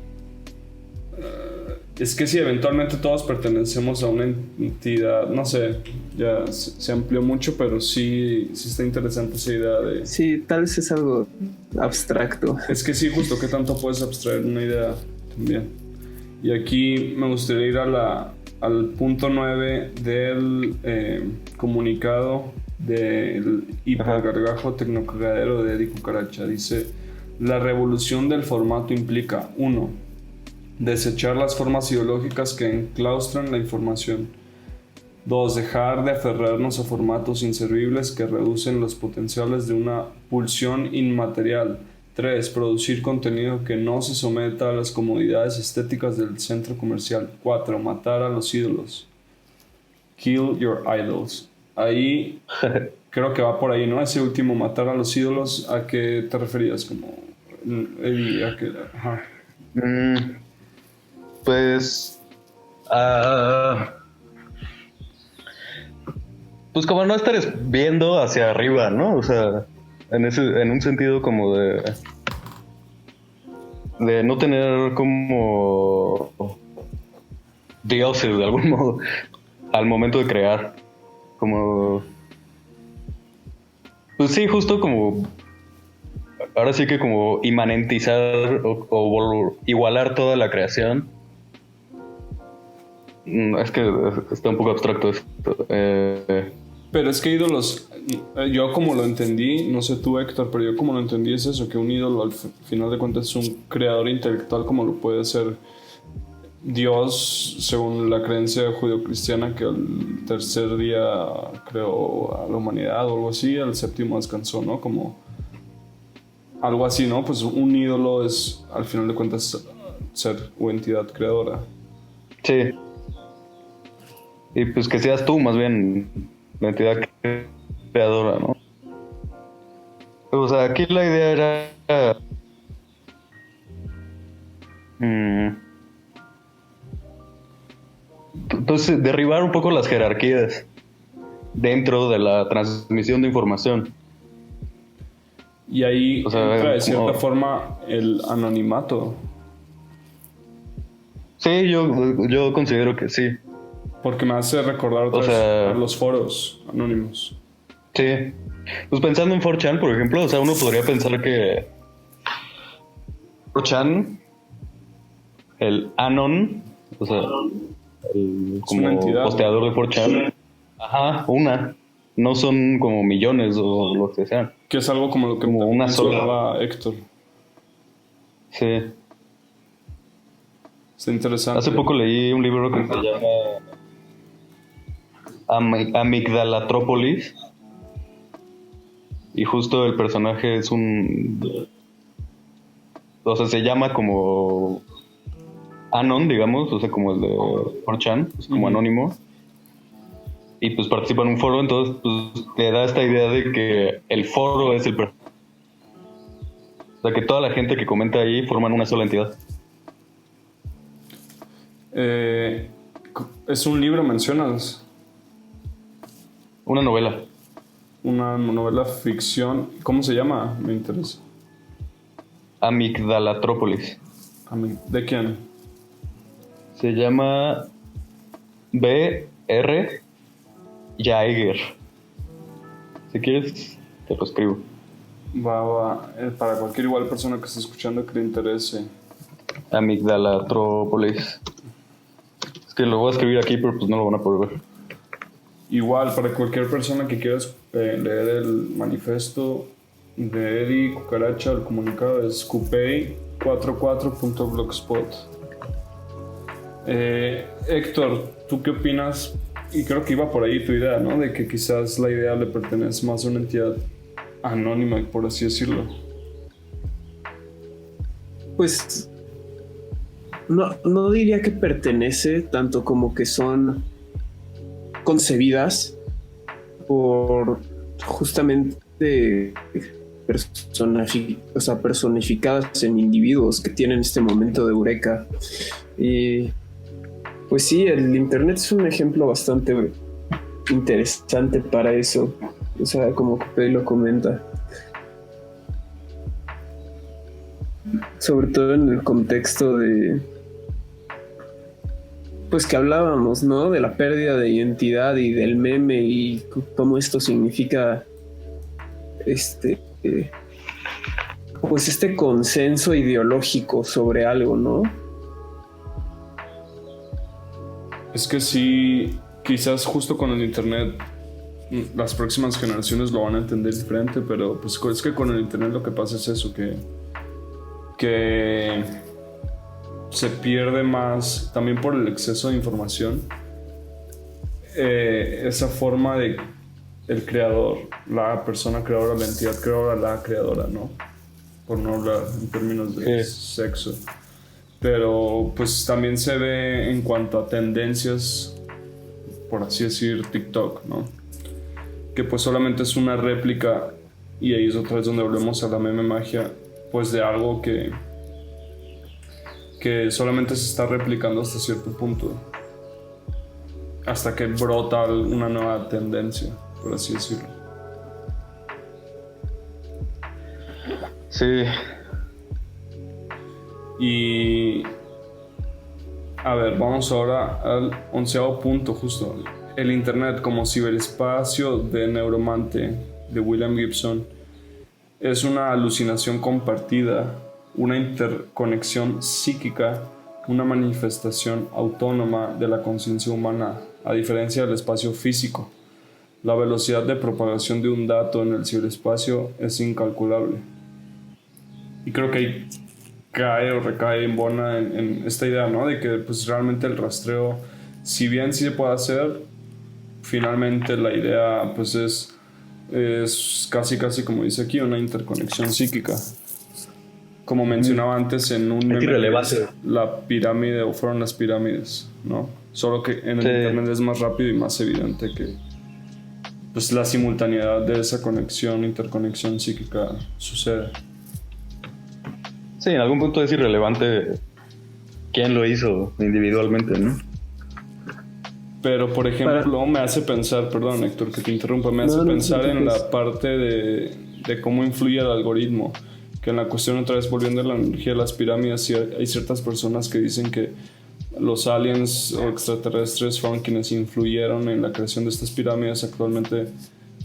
es que si eventualmente todos pertenecemos a una entidad, no sé, ya se amplió mucho, pero sí está interesante esa idea de... Sí, tal vez es algo abstracto. Es que sí, justo, ¿qué tanto puedes abstraer una idea también? Y aquí me gustaría ir al punto 9 del comunicado del hipergargajo tecnocagadero de Eddie Cucaracha. Dice: la revolución del formato implica 1. Desechar las formas ideológicas que enclaustran la información. 2. Dejar de aferrarnos a formatos inservibles que reducen los potenciales de una pulsión inmaterial. 3. Producir contenido que no se someta a las comodidades estéticas del centro comercial. 4. Matar a los ídolos. Kill your idols. Ahí creo que va por ahí, ¿no? Ese último, matar a los ídolos, ¿a qué te referías? Como... Pues... pues como no estar viendo hacia arriba, ¿no? O sea, en un sentido como de no tener como dioses de algún modo al momento de crear. Como... Pues sí, justo como... Ahora sí que como inmanentizar o igualar toda la creación. Es que está un poco abstracto esto. Pero es que ídolos, yo como lo entendí, no sé tú, Héctor, pero yo como lo entendí es eso, que un ídolo al final de cuentas es un creador intelectual como lo puede ser Dios, según la creencia judeocristiana, que al tercer día creó a la humanidad o algo así, al séptimo descansó, ¿no? Como algo así, ¿no? Pues un ídolo es al final de cuentas ser o entidad creadora. Sí. Y pues que seas tú más bien la entidad creadora, ¿no? O sea, aquí la idea era... Entonces, derribar un poco las jerarquías dentro de la transmisión de información. Y ahí O sea, entra de cierta como- forma el anonimato. Sí, yo considero que sí. Porque me hace recordar otra O vez sea- a los foros anónimos. Sí. Pues pensando en 4chan, por ejemplo, o sea, uno podría pensar que 4chan, el Anon, o sea, el Es una entidad, posteador de 4chan, ajá, no son como millones o lo que sean. Que es algo como lo que Como una mencionaba Héctor. Sí. Está interesante. Hace poco leí un libro que se llama Amigdalatrópolis. Y justo el personaje es un... O sea, se llama como Anon, digamos, o sea, como el de 4chan, es como anónimo. Y pues participa en un foro, entonces pues te da esta idea de que el foro es el... O sea, que toda la gente que comenta ahí forman una sola entidad. Es un libro, mencionas. Una novela. Una novela ficción. ¿Cómo se llama? Me interesa. Amigdalatrópolis. ¿De quién? Se llama B.R. Jaeger. Si quieres, te lo escribo. Va. Para cualquier igual persona que esté escuchando que le interese. Amigdalatrópolis. Es que lo voy a escribir aquí, pero pues no lo van a poder ver. Igual, para cualquier persona que quiera leer el manifiesto de Eddie Cucaracha, el comunicado es cupey44.blogspot. Héctor, ¿tú qué opinas? Y creo que iba por ahí tu idea, ¿no? De que quizás la idea le pertenece más a una entidad anónima, por así decirlo. Pues no diría que pertenece tanto como que son concebidas por justamente personificadas en individuos que tienen este momento de eureka. Y pues sí, el internet es un ejemplo bastante interesante para eso. O sea, como Cupey lo comenta. Sobre todo en el contexto de... Pues que hablábamos, ¿no? De la pérdida de identidad y del meme y cómo esto significa pues este consenso ideológico sobre algo, ¿no? Es que sí, quizás justo con el internet las próximas generaciones lo van a entender diferente, pero pues es que con el internet lo que pasa es eso, que se pierde más, también por el exceso de información, esa forma de el creador, la persona creadora, la entidad creadora, la creadora, ¿no? Por no hablar en términos de sexo. Pero pues también se ve en cuanto a tendencias, por así decir, TikTok, ¿no? Que pues solamente es una réplica, y ahí es otra vez donde volvemos a la meme magia, pues de algo que solamente se está replicando hasta cierto punto, hasta que brota una nueva tendencia, por así decirlo. Sí. Y a ver, vamos ahora al 11º punto, justo. El internet como ciberespacio de Neuromante, de William Gibson, es una alucinación compartida, una interconexión psíquica, una manifestación autónoma de la conciencia humana, a diferencia del espacio físico. La velocidad de propagación de un dato en el ciberespacio es incalculable. Y creo que ahí cae o recae en bona en esta idea, ¿no? De que pues realmente el rastreo, si bien sí se puede hacer, finalmente la idea pues es casi como dice aquí, una interconexión psíquica. Como mencionaba antes en un meme, la pirámide, o fueron las pirámides, ¿no? Solo que en el internet es más rápido y más evidente que pues la simultaneidad de esa interconexión psíquica sucede. Sí, en algún punto es irrelevante quién lo hizo individualmente, ¿no? Pero, por ejemplo, me hace pensar, perdón, Héctor, que te interrumpa, en la parte de cómo influye el algoritmo. Que en la cuestión, otra vez volviendo a la energía de las pirámides, hay ciertas personas que dicen que los aliens o extraterrestres fueron quienes influyeron en la creación de estas pirámides. Actualmente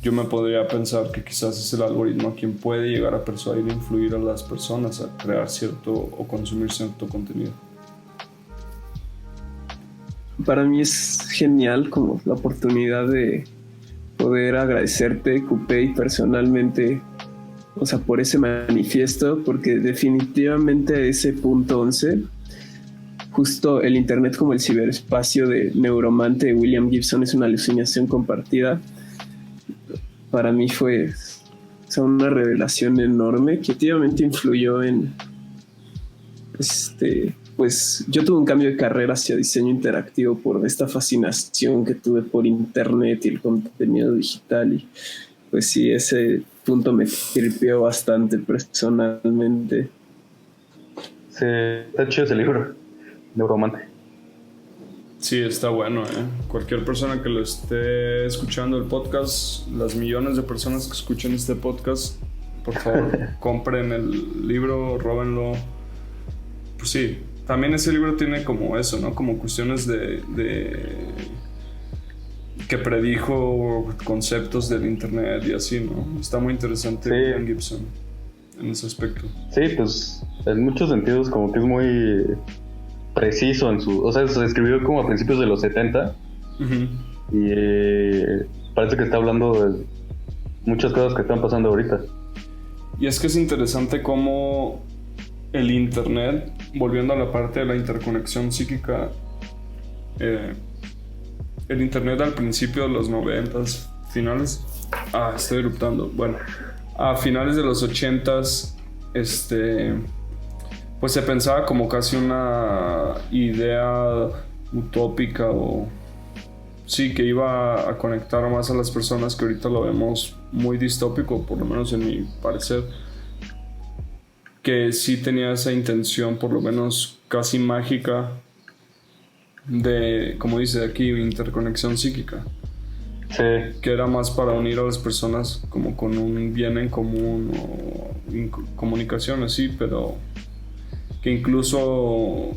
yo me podría pensar que quizás es el algoritmo quien puede llegar a persuadir e influir a las personas a crear cierto o consumir cierto contenido. Para mí es genial como la oportunidad de poder agradecerte, Coupé, personalmente, o sea, por ese manifiesto, porque definitivamente ese punto 11, justo el internet como el ciberespacio de Neuromante de William Gibson es una alucinación compartida. Para mí fue, o sea, una revelación enorme que efectivamente influyó en pues yo tuve un cambio de carrera hacia diseño interactivo por esta fascinación que tuve por internet y el contenido digital, y pues sí, ese punto me tripeó bastante personalmente. Sí, está chido ese libro, Neuromante. Sí, está bueno, Cualquier persona que lo esté escuchando el podcast, las millones de personas que escuchen este podcast, por favor, compren el libro, róbenlo. Pues sí, también ese libro tiene como eso, ¿no? Como cuestiones de que predijo conceptos del internet y así, ¿no? Está muy interesante William Gibson en ese aspecto. Sí, pues en muchos sentidos como que es muy preciso en su... O sea, se escribió como a principios de los 70 y parece que está hablando de muchas cosas que están pasando ahorita. Y es que es interesante cómo el internet, volviendo a la parte de la interconexión psíquica, el internet al principio de los 90s, finales... estoy eruptando. Bueno, a finales de los 80s, pues se pensaba como casi una idea utópica o sí, que iba a conectar más a las personas, que ahorita lo vemos muy distópico, por lo menos en mi parecer, que sí tenía esa intención por lo menos casi mágica de, como dice aquí, interconexión psíquica. Sí. Que era más para unir a las personas como con un bien en común o comunicación así, pero que incluso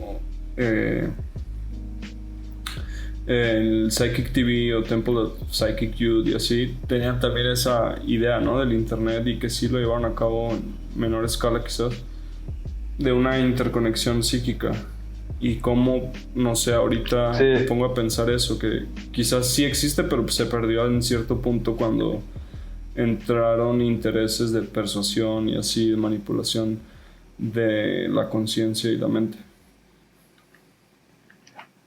el Psychic TV o Temple of Psychic Youth y así tenían también esa idea, ¿no? Del internet, y que sí lo llevaron a cabo en menor escala quizás, de una interconexión psíquica. Y cómo, no sé, ahorita me pongo a pensar eso, que quizás sí existe, pero se perdió en cierto punto cuando entraron intereses de persuasión y así, de manipulación de la conciencia y la mente.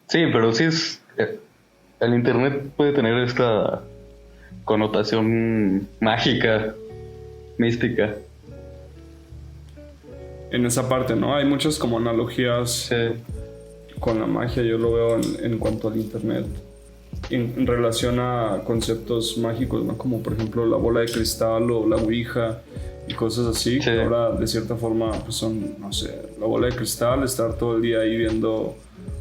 Sí, pero sí es... El internet puede tener esta connotación mágica, mística. En esa parte, ¿no? Hay muchas como analogías con la magia, yo lo veo en cuanto al internet, en relación a conceptos mágicos, ¿no? Como por ejemplo la bola de cristal o la ouija y cosas así, que ahora de cierta forma pues son, no sé, la bola de cristal, estar todo el día ahí viendo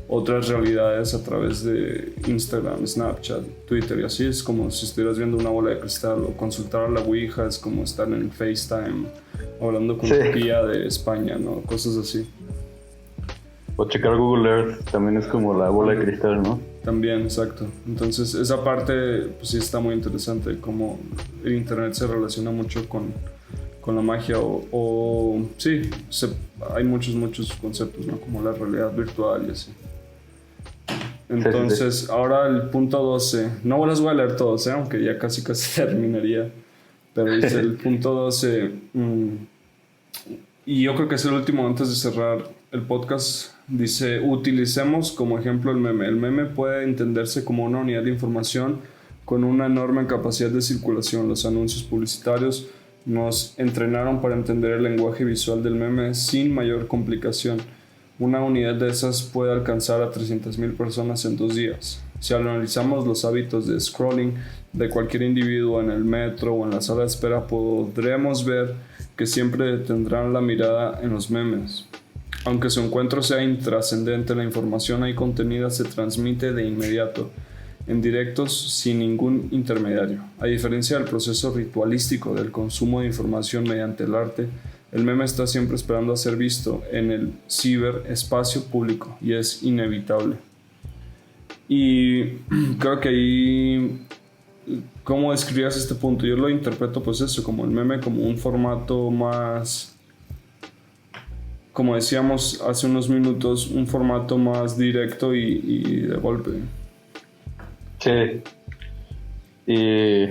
otras realidades a través de Instagram, Snapchat, Twitter y así, es como si estuvieras viendo una bola de cristal, o consultar a la ouija es como estar en FaceTime hablando con la tía de España, ¿no? Cosas así. O checar Google Earth también es como la bola de cristal, ¿no? También, exacto. Entonces esa parte pues sí está muy interesante, como el internet se relaciona mucho con la magia sí, hay muchos conceptos, ¿no? Como la realidad virtual y así. Entonces, ahora el punto 12, no los voy a leer todos, aunque ya casi terminaría, pero dice el punto 12, y yo creo que es el último antes de cerrar el podcast. Dice: utilicemos como ejemplo el meme. El meme puede entenderse como una unidad de información con una enorme capacidad de circulación. Los anuncios publicitarios nos entrenaron para entender el lenguaje visual del meme sin mayor complicación. Una unidad de esas puede alcanzar a 300,000 personas en 2 días. Si analizamos los hábitos de scrolling de cualquier individuo en el metro o en la sala de espera, podremos ver que siempre tendrán la mirada en los memes. Aunque su encuentro sea intrascendente, la información ahí contenida se transmite de inmediato, en directos, sin ningún intermediario. A diferencia del proceso ritualístico del consumo de información mediante el arte, el meme está siempre esperando a ser visto en el ciberespacio público y es inevitable. Y creo que ahí, ¿cómo describías este punto? Yo lo interpreto pues eso, como el meme, como un formato más, como decíamos hace unos minutos, un formato más directo y de golpe. Sí. Y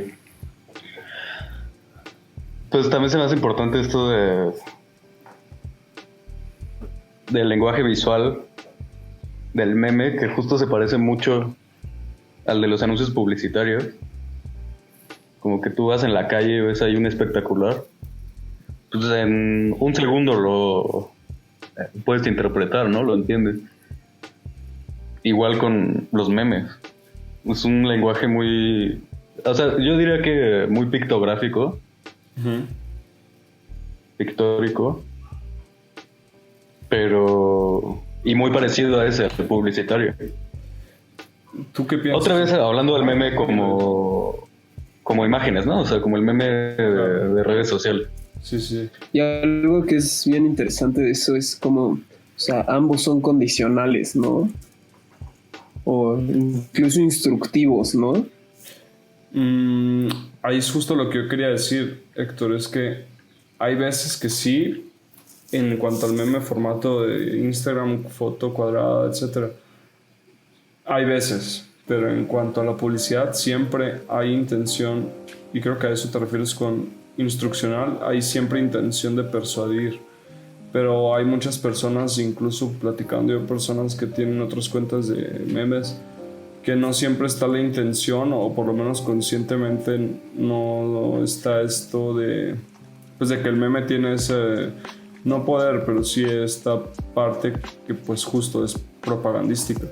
pues también se me hace importante esto del lenguaje visual del meme, que justo se parece mucho al de los anuncios publicitarios. Como que tú vas en la calle y ves ahí un espectacular, pues en un segundo lo puedes interpretar, ¿no? Lo entiendes. Igual con los memes. Es un lenguaje muy... O sea, yo diría que muy pictográfico. Uh-huh. Pictórico. Pero... Y muy parecido a ese, al publicitario. ¿Tú qué piensas? Otra vez hablando del meme como imágenes, ¿no? O sea, como el meme de redes sociales. Sí, sí. Y algo que es bien interesante de eso es como, o sea, ambos son condicionales, ¿no? O incluso instructivos, ¿no? Ahí es justo lo que yo quería decir, Héctor, es que hay veces que sí, en cuanto al meme formato de Instagram, foto cuadrada, etc. Hay veces, pero en cuanto a la publicidad siempre hay intención, y creo que a eso te refieres con instruccional, hay siempre intención de persuadir. Pero hay muchas personas, incluso platicando yo, personas que tienen otras cuentas de memes, que no siempre está la intención, o por lo menos conscientemente no está esto de, pues de que el meme tiene ese, no poder, pero sí esta parte que pues justo es propagandística.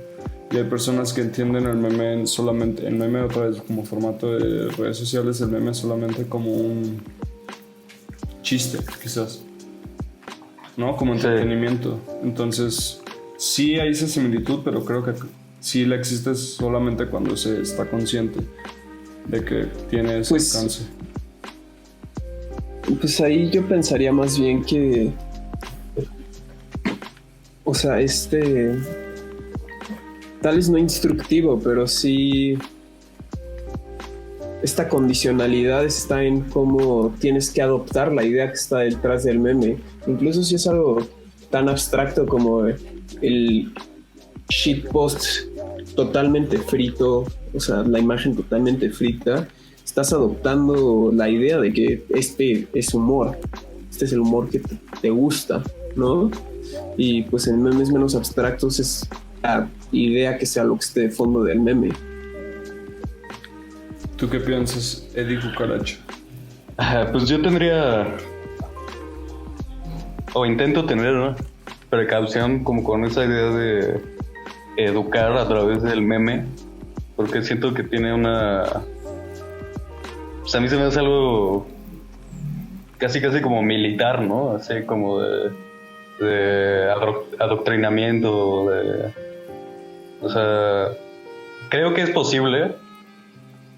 Y hay personas que entienden el meme solamente, el meme otra vez como formato de redes sociales, el meme solamente como un chiste, quizás, ¿no? Como entretenimiento. Sí. Entonces, sí hay esa similitud, pero creo que sí la existe solamente cuando se está consciente de que tiene ese alcance. Pues ahí yo pensaría más bien que, o sea, tal vez no instructivo, pero sí esta condicionalidad está en cómo tienes que adoptar la idea que está detrás del meme. Incluso si es algo tan abstracto como el shitpost totalmente frito, o sea, la imagen totalmente frita, estás adoptando la idea de que este es humor, este es el humor que te gusta, ¿no? Y pues en memes menos abstractos es la idea que sea lo que esté de fondo del meme. ¿Tú qué piensas, Eddie Cucaracha? Pues yo tendría, o intento tener, ¿no?, precaución como con esa idea de educar a través del meme, porque siento que tiene una... Pues a mí se me hace algo casi como militar, ¿no? Así como de adoctrinamiento, o sea, creo que es posible,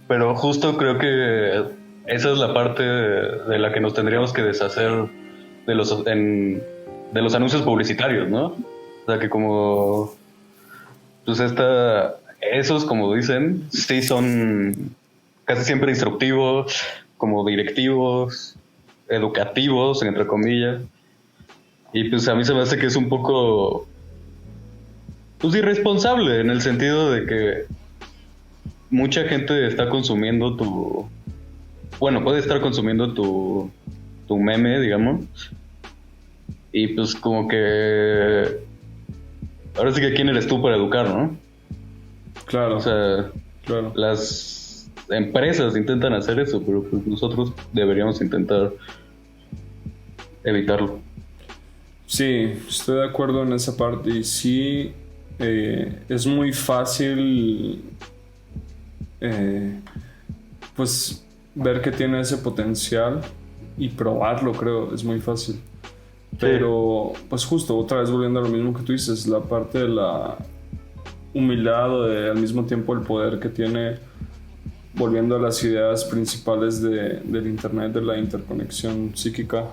pero justo creo que esa es la parte de la que nos tendríamos que deshacer de los anuncios publicitarios, ¿no? O sea, que como pues esos, como dicen, sí son casi siempre instructivos, como directivos, educativos, entre comillas. Y pues a mí se me hace que es un poco pues irresponsable, en el sentido de que mucha gente está consumiendo puede estar consumiendo tu meme, digamos, y pues como que ahora sí que quién eres tú para educar, ¿no? Claro. O sea, claro. Las empresas intentan hacer eso, pero pues nosotros deberíamos intentar evitarlo. Sí, estoy de acuerdo en esa parte, y sí es muy fácil pues ver que tiene ese potencial y probarlo, creo, es muy fácil. Pero, pues justo, otra vez volviendo a lo mismo que tú dices, la parte de la humildad o de, al mismo tiempo el poder que tiene, volviendo a las ideas principales del internet, de la interconexión psíquica,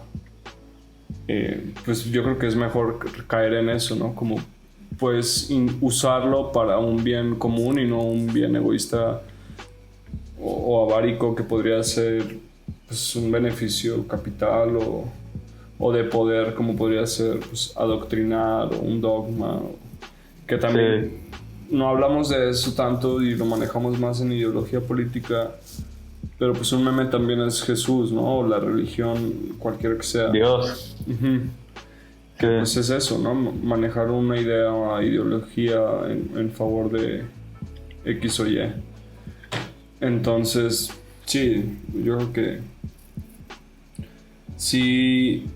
pues yo creo que es mejor caer en eso, ¿no? Como pues usarlo para un bien común y no un bien egoísta o avárico que podría ser pues, un beneficio capital o de poder, como podría ser pues, adoctrinar o un dogma, que también no hablamos de eso tanto y lo manejamos más en ideología política, pero pues un meme también es Jesús, ¿no? O la religión, cualquiera que sea. Dios. Pues es eso, ¿no? Manejar una idea o ideología en favor de X o Y. Entonces, sí, yo creo que sí,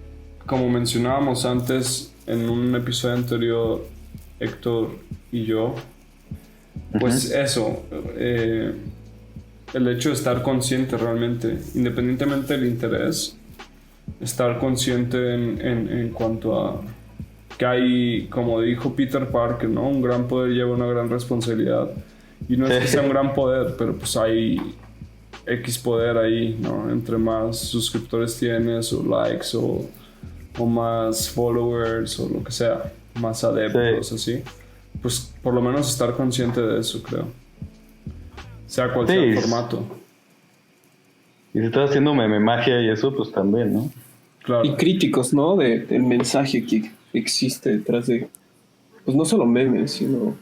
como mencionábamos antes en un episodio anterior, Héctor y yo, pues eso, el hecho de estar consciente realmente, independientemente del interés, estar consciente en cuanto a que hay, como dijo Peter Parker, ¿no? Un gran poder lleva una gran responsabilidad. Y no es que sea un gran poder, pero pues hay X poder ahí, ¿no? Entre más suscriptores tienes, o likes, o más followers, o lo que sea, más adeptos, así. Pues por lo menos estar consciente de eso, creo. Sea cual sea el formato. Y si estás haciendo meme magia y eso, pues también, ¿no? Claro. Y críticos, ¿no? Del mensaje que existe detrás de, pues no solo memes, sino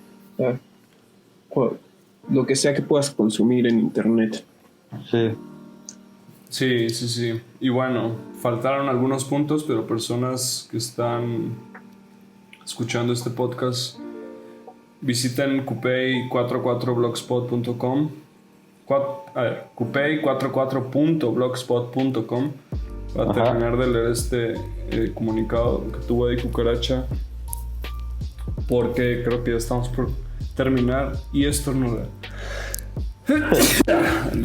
lo que sea que puedas consumir en internet. Sí. Y bueno, faltaron algunos puntos, pero personas que están escuchando este podcast, visiten cupey44blogspot.com. cupey44.blogspot.com para terminar de leer este comunicado que tuvo de Cucaracha, porque creo que ya estamos por terminar y estornudar.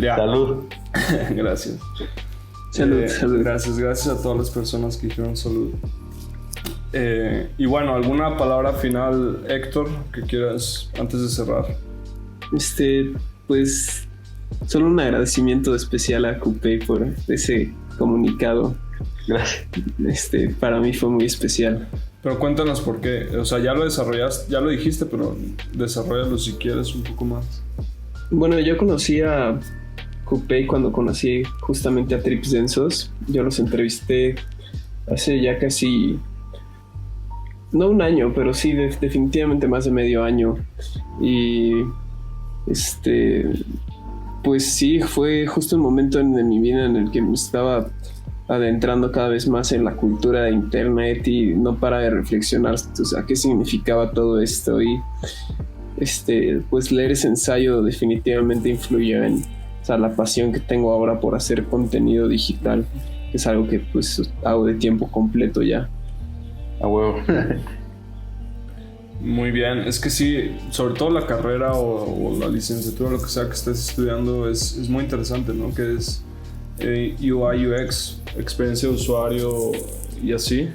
Salud. Gracias. Salud. Gracias a todas las personas que dijeron salud. Y bueno, ¿alguna palabra final, Héctor, que quieras antes de cerrar? Pues solo un agradecimiento especial a Cupey por ese comunicado. Gracias. Para mí fue muy especial. Pero cuéntanos por qué. O sea, ya lo desarrollaste, ya lo dijiste, pero desarrollalo si quieres un poco más. Bueno, yo conocí a Cupey cuando conocí justamente a Trips Densos. Yo los entrevisté hace ya casi, no un año, pero sí definitivamente más de medio año. Y pues sí, fue justo el momento de mi vida en el que me estaba adentrando cada vez más en la cultura de internet y no para de reflexionar, o sea, qué significaba todo esto. Y pues leer ese ensayo definitivamente influyó en, o sea, la pasión que tengo ahora por hacer contenido digital, que es algo que pues hago de tiempo completo ya. A huevo. Muy bien, es que sí, sobre todo la carrera o la licenciatura, lo que sea que estés estudiando, es muy interesante, ¿no? Que es UI, UX, experiencia de usuario y así.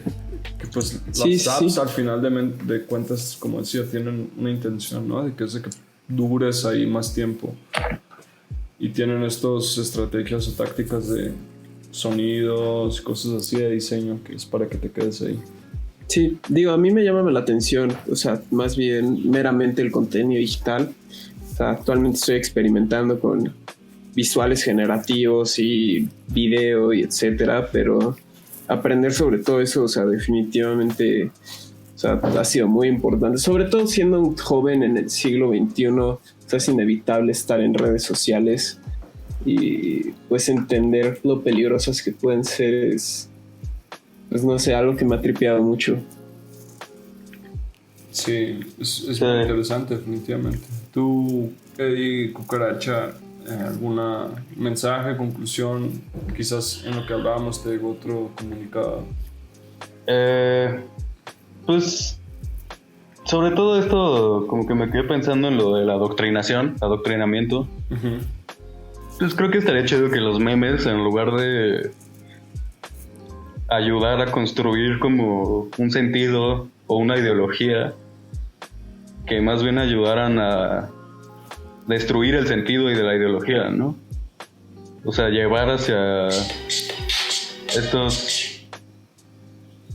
Que pues las apps al final de cuentas, como decía, tienen una intención, ¿no? De que dures ahí más tiempo. Y tienen estas estrategias o tácticas de sonidos, cosas así de diseño, que es para que te quedes ahí. Sí, digo, a mí me llama la atención, o sea, más bien meramente el contenido digital. O sea, actualmente estoy experimentando con visuales generativos y video y etcétera, pero aprender sobre todo eso, o sea, definitivamente, o sea, ha sido muy importante. Sobre todo siendo un joven en el siglo XXI, o sea, es inevitable estar en redes sociales y pues entender lo peligrosas que pueden ser es, pues no sé, algo que me ha tripeado mucho. Sí, es muy interesante, definitivamente. Tú, Eddie Cucaracha, ¿alguna mensaje, conclusión? Quizás en lo que hablábamos te digo otro comunicado. Pues sobre todo esto, como que me quedé pensando en lo de la adoctrinación, adoctrinamiento. Pues creo que estaría chido que los memes, en lugar de ayudar a construir como un sentido o una ideología, que más bien ayudaran a destruir el sentido y de la ideología, ¿no? O sea, llevar hacia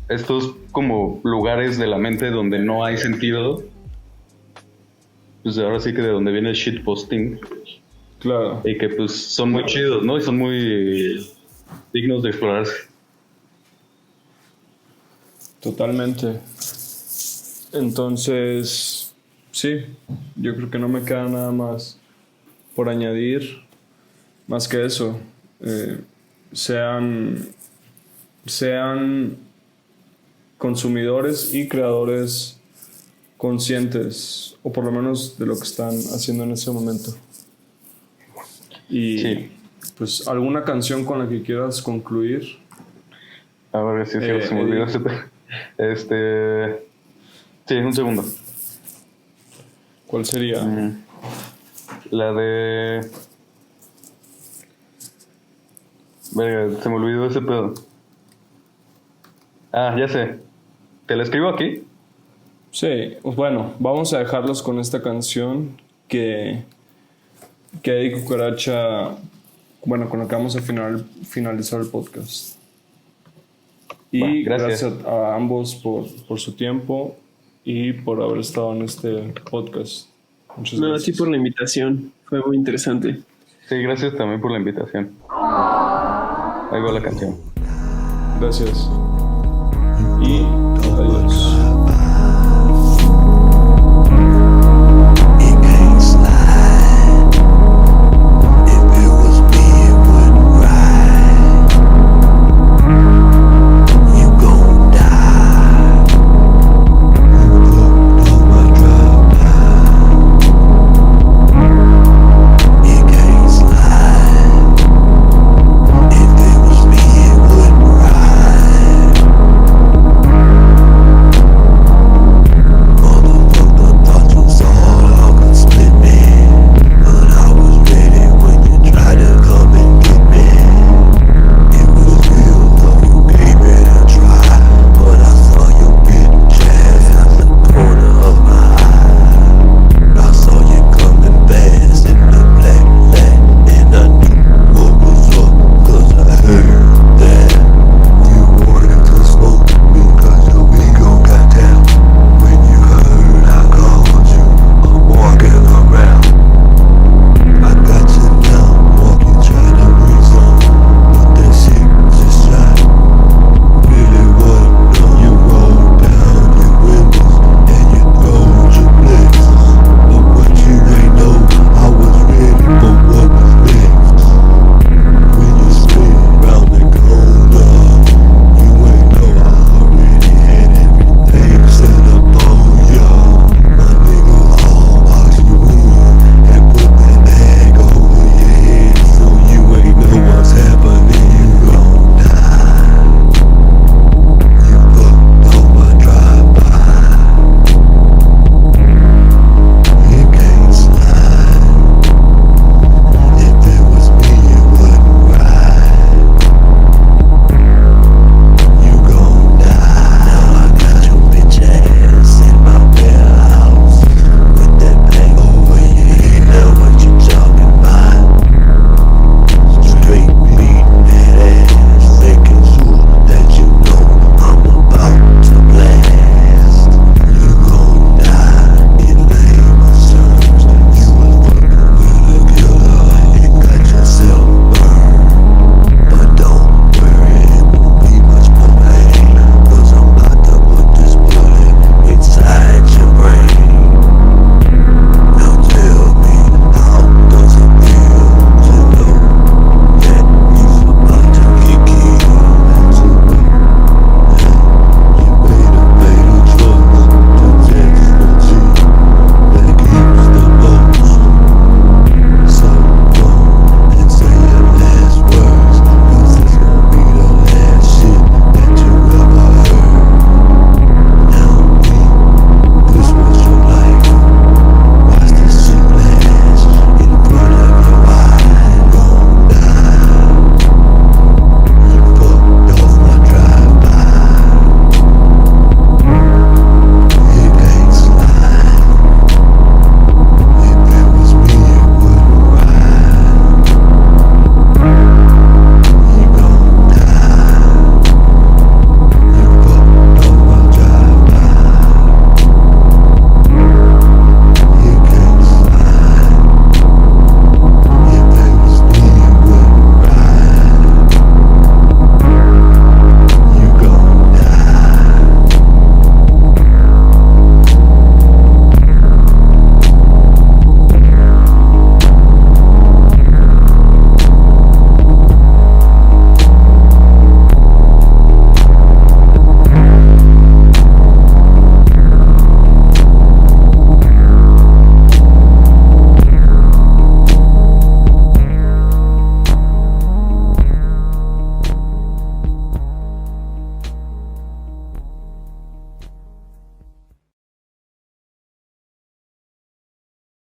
estos como lugares de la mente donde no hay sentido. Pues ahora sí que de donde viene el shitposting. Claro. Y que pues son muy chidos, ¿no? Y son muy dignos de explorarse. Totalmente. Entonces, sí, yo creo que no me queda nada más por añadir, más que eso. Sean consumidores y creadores conscientes, o por lo menos de lo que están haciendo en ese momento. Y Sí. pues alguna canción con la que quieras concluir. A ver si se me olvidó Sí, un segundo. ¿Cuál sería? La de... Verga, se me olvidó ese pedo. Ah, ya sé. ¿Te la escribo aquí? Sí, pues bueno, vamos a dejarlos con esta canción que Eddie Cucaracha, bueno, con la que vamos a finalizar el podcast. Y Bueno, gracias. gracias a ambos por su tiempo y por haber estado en este podcast. Muchas No, a gracias. ti por la invitación. Fue muy interesante. Sí, gracias también por la invitación. Ahí va la canción. Gracias. Y